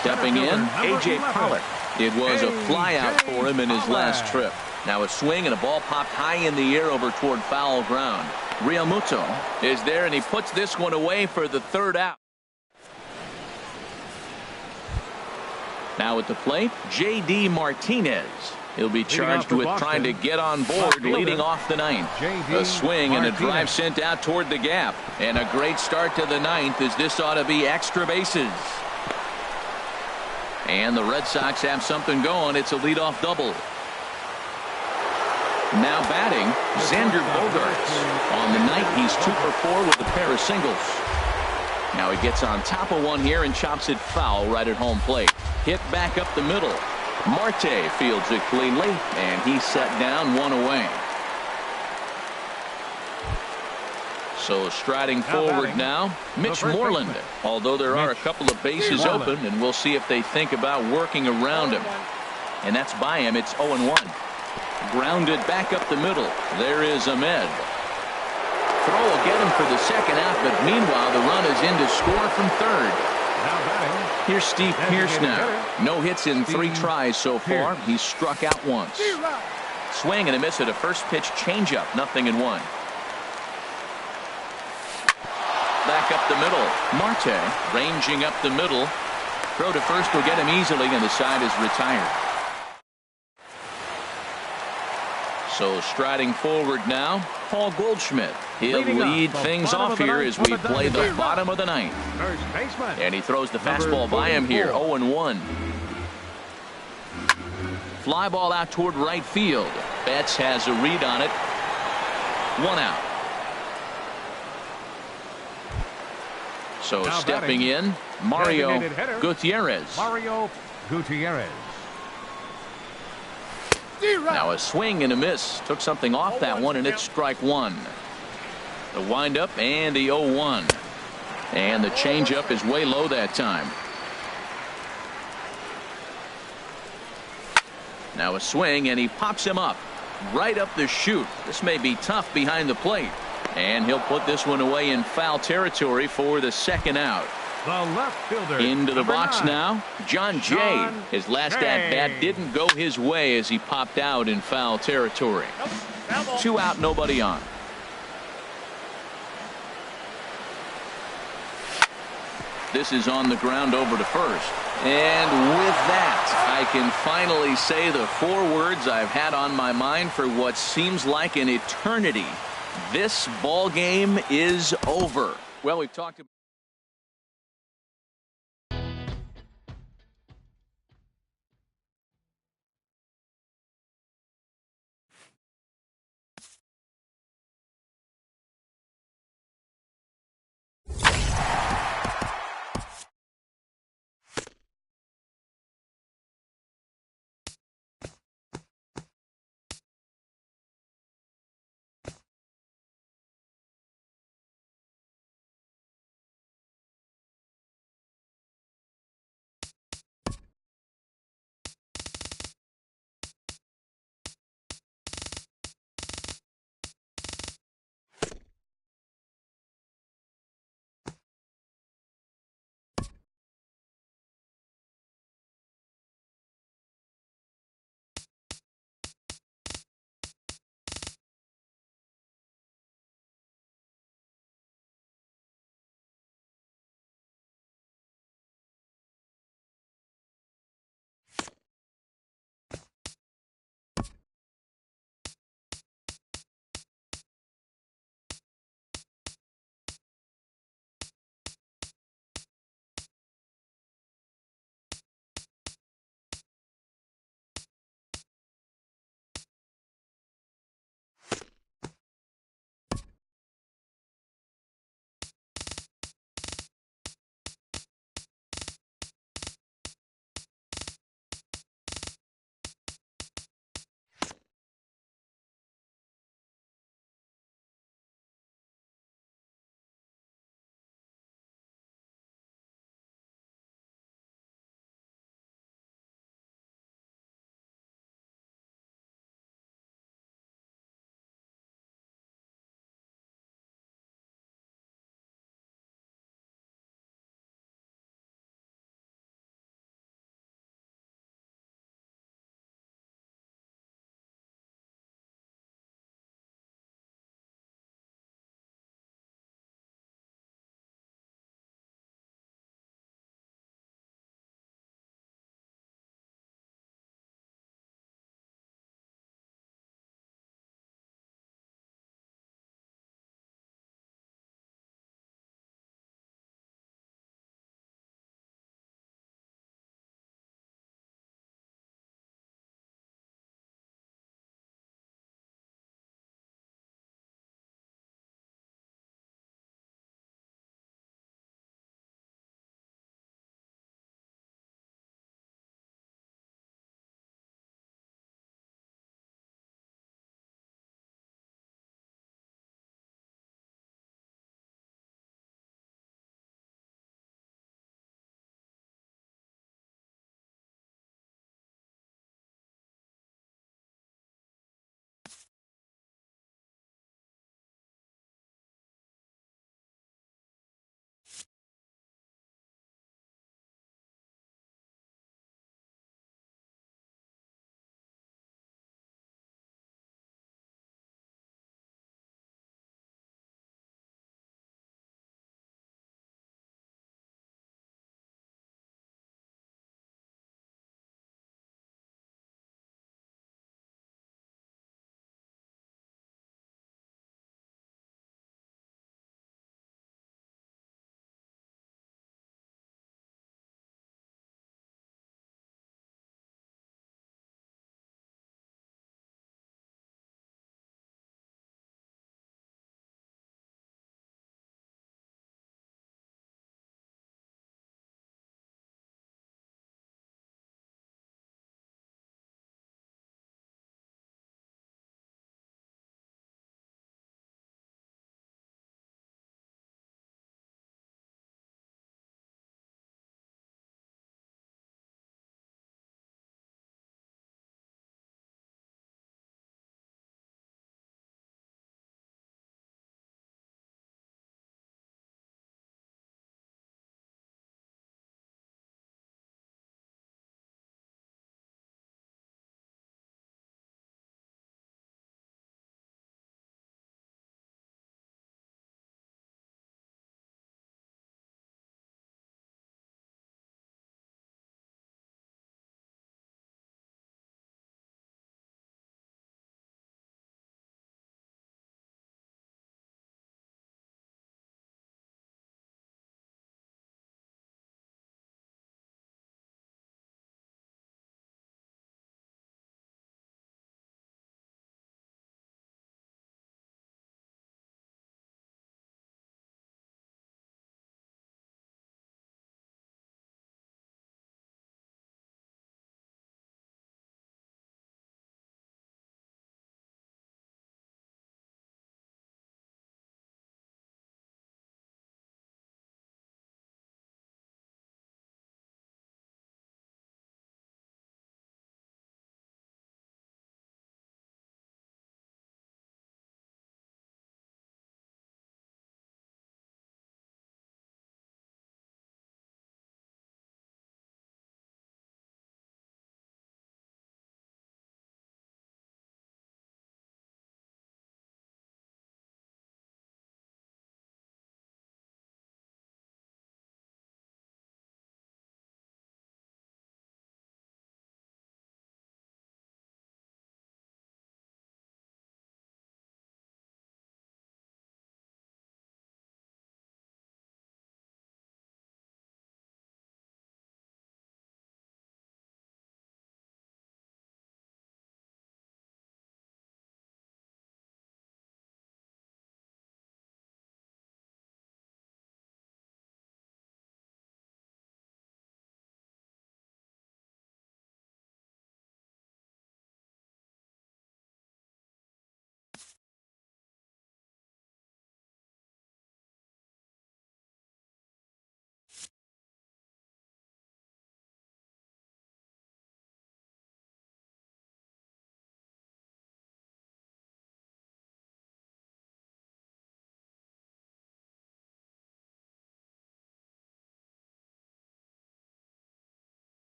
Stepping in, A.J. Pollock. It was a fly out for him in his last trip. Now a swing and a ball popped high in the air over toward foul ground. Realmuto is there, and he puts this one away for the 3rd out. Now at the plate, J.D. Martinez. He'll be charged with trying to get on board leading off the 9th. A swing and a drive sent out toward the gap. And a great start to the 9th, as this ought to be extra bases. And the Red Sox have something going. It's a leadoff double. Now batting, Xander Bogaerts. On the night, he's 2 for 4 with a pair of singles. Now he gets on top of one here and chops it foul right at home plate. Hit back up the middle. Marte fields it cleanly, and he's set down 1 away. So striding forward now, Mitch Moreland. Although there are a couple of bases open, and we'll see if they think about working around him. And that's by him. It's 0-1. Grounded back up the middle. There is Ahmed. Throw will get him for the second out, but meanwhile the run is in to score from third. Here's Steve Pearce now. No hits in 3 tries so far. He's struck out once. Swing and a miss at a first pitch changeup. 0-1. Back up the middle. Marte ranging up the middle. Throw to first will get him easily, and the side is retired. So striding forward now, Paul Goldschmidt. He'll lead things off here as we play the bottom of the ninth. And he throws the fastball by him here. 0-1. Fly ball out toward right field. Betts has a read on it. 1 out. So stepping in, Mario Gutierrez. Now a swing and a miss. Took something off that one, and it's strike 1. The windup and the 0-1. And the changeup is way low that time. Now a swing, and he pops him up. Right up the chute. This may be tough behind the plate. And he'll put this one away in foul territory for the second out. The left fielder. Into the box now, John Jay. His last at-bat didn't go his way as he popped out in foul territory. 2 out, nobody on. This is on the ground over to first. And with that, I can finally say the 4 words I've had on my mind for what seems like an eternity. This ball game is over. Well, we've talked about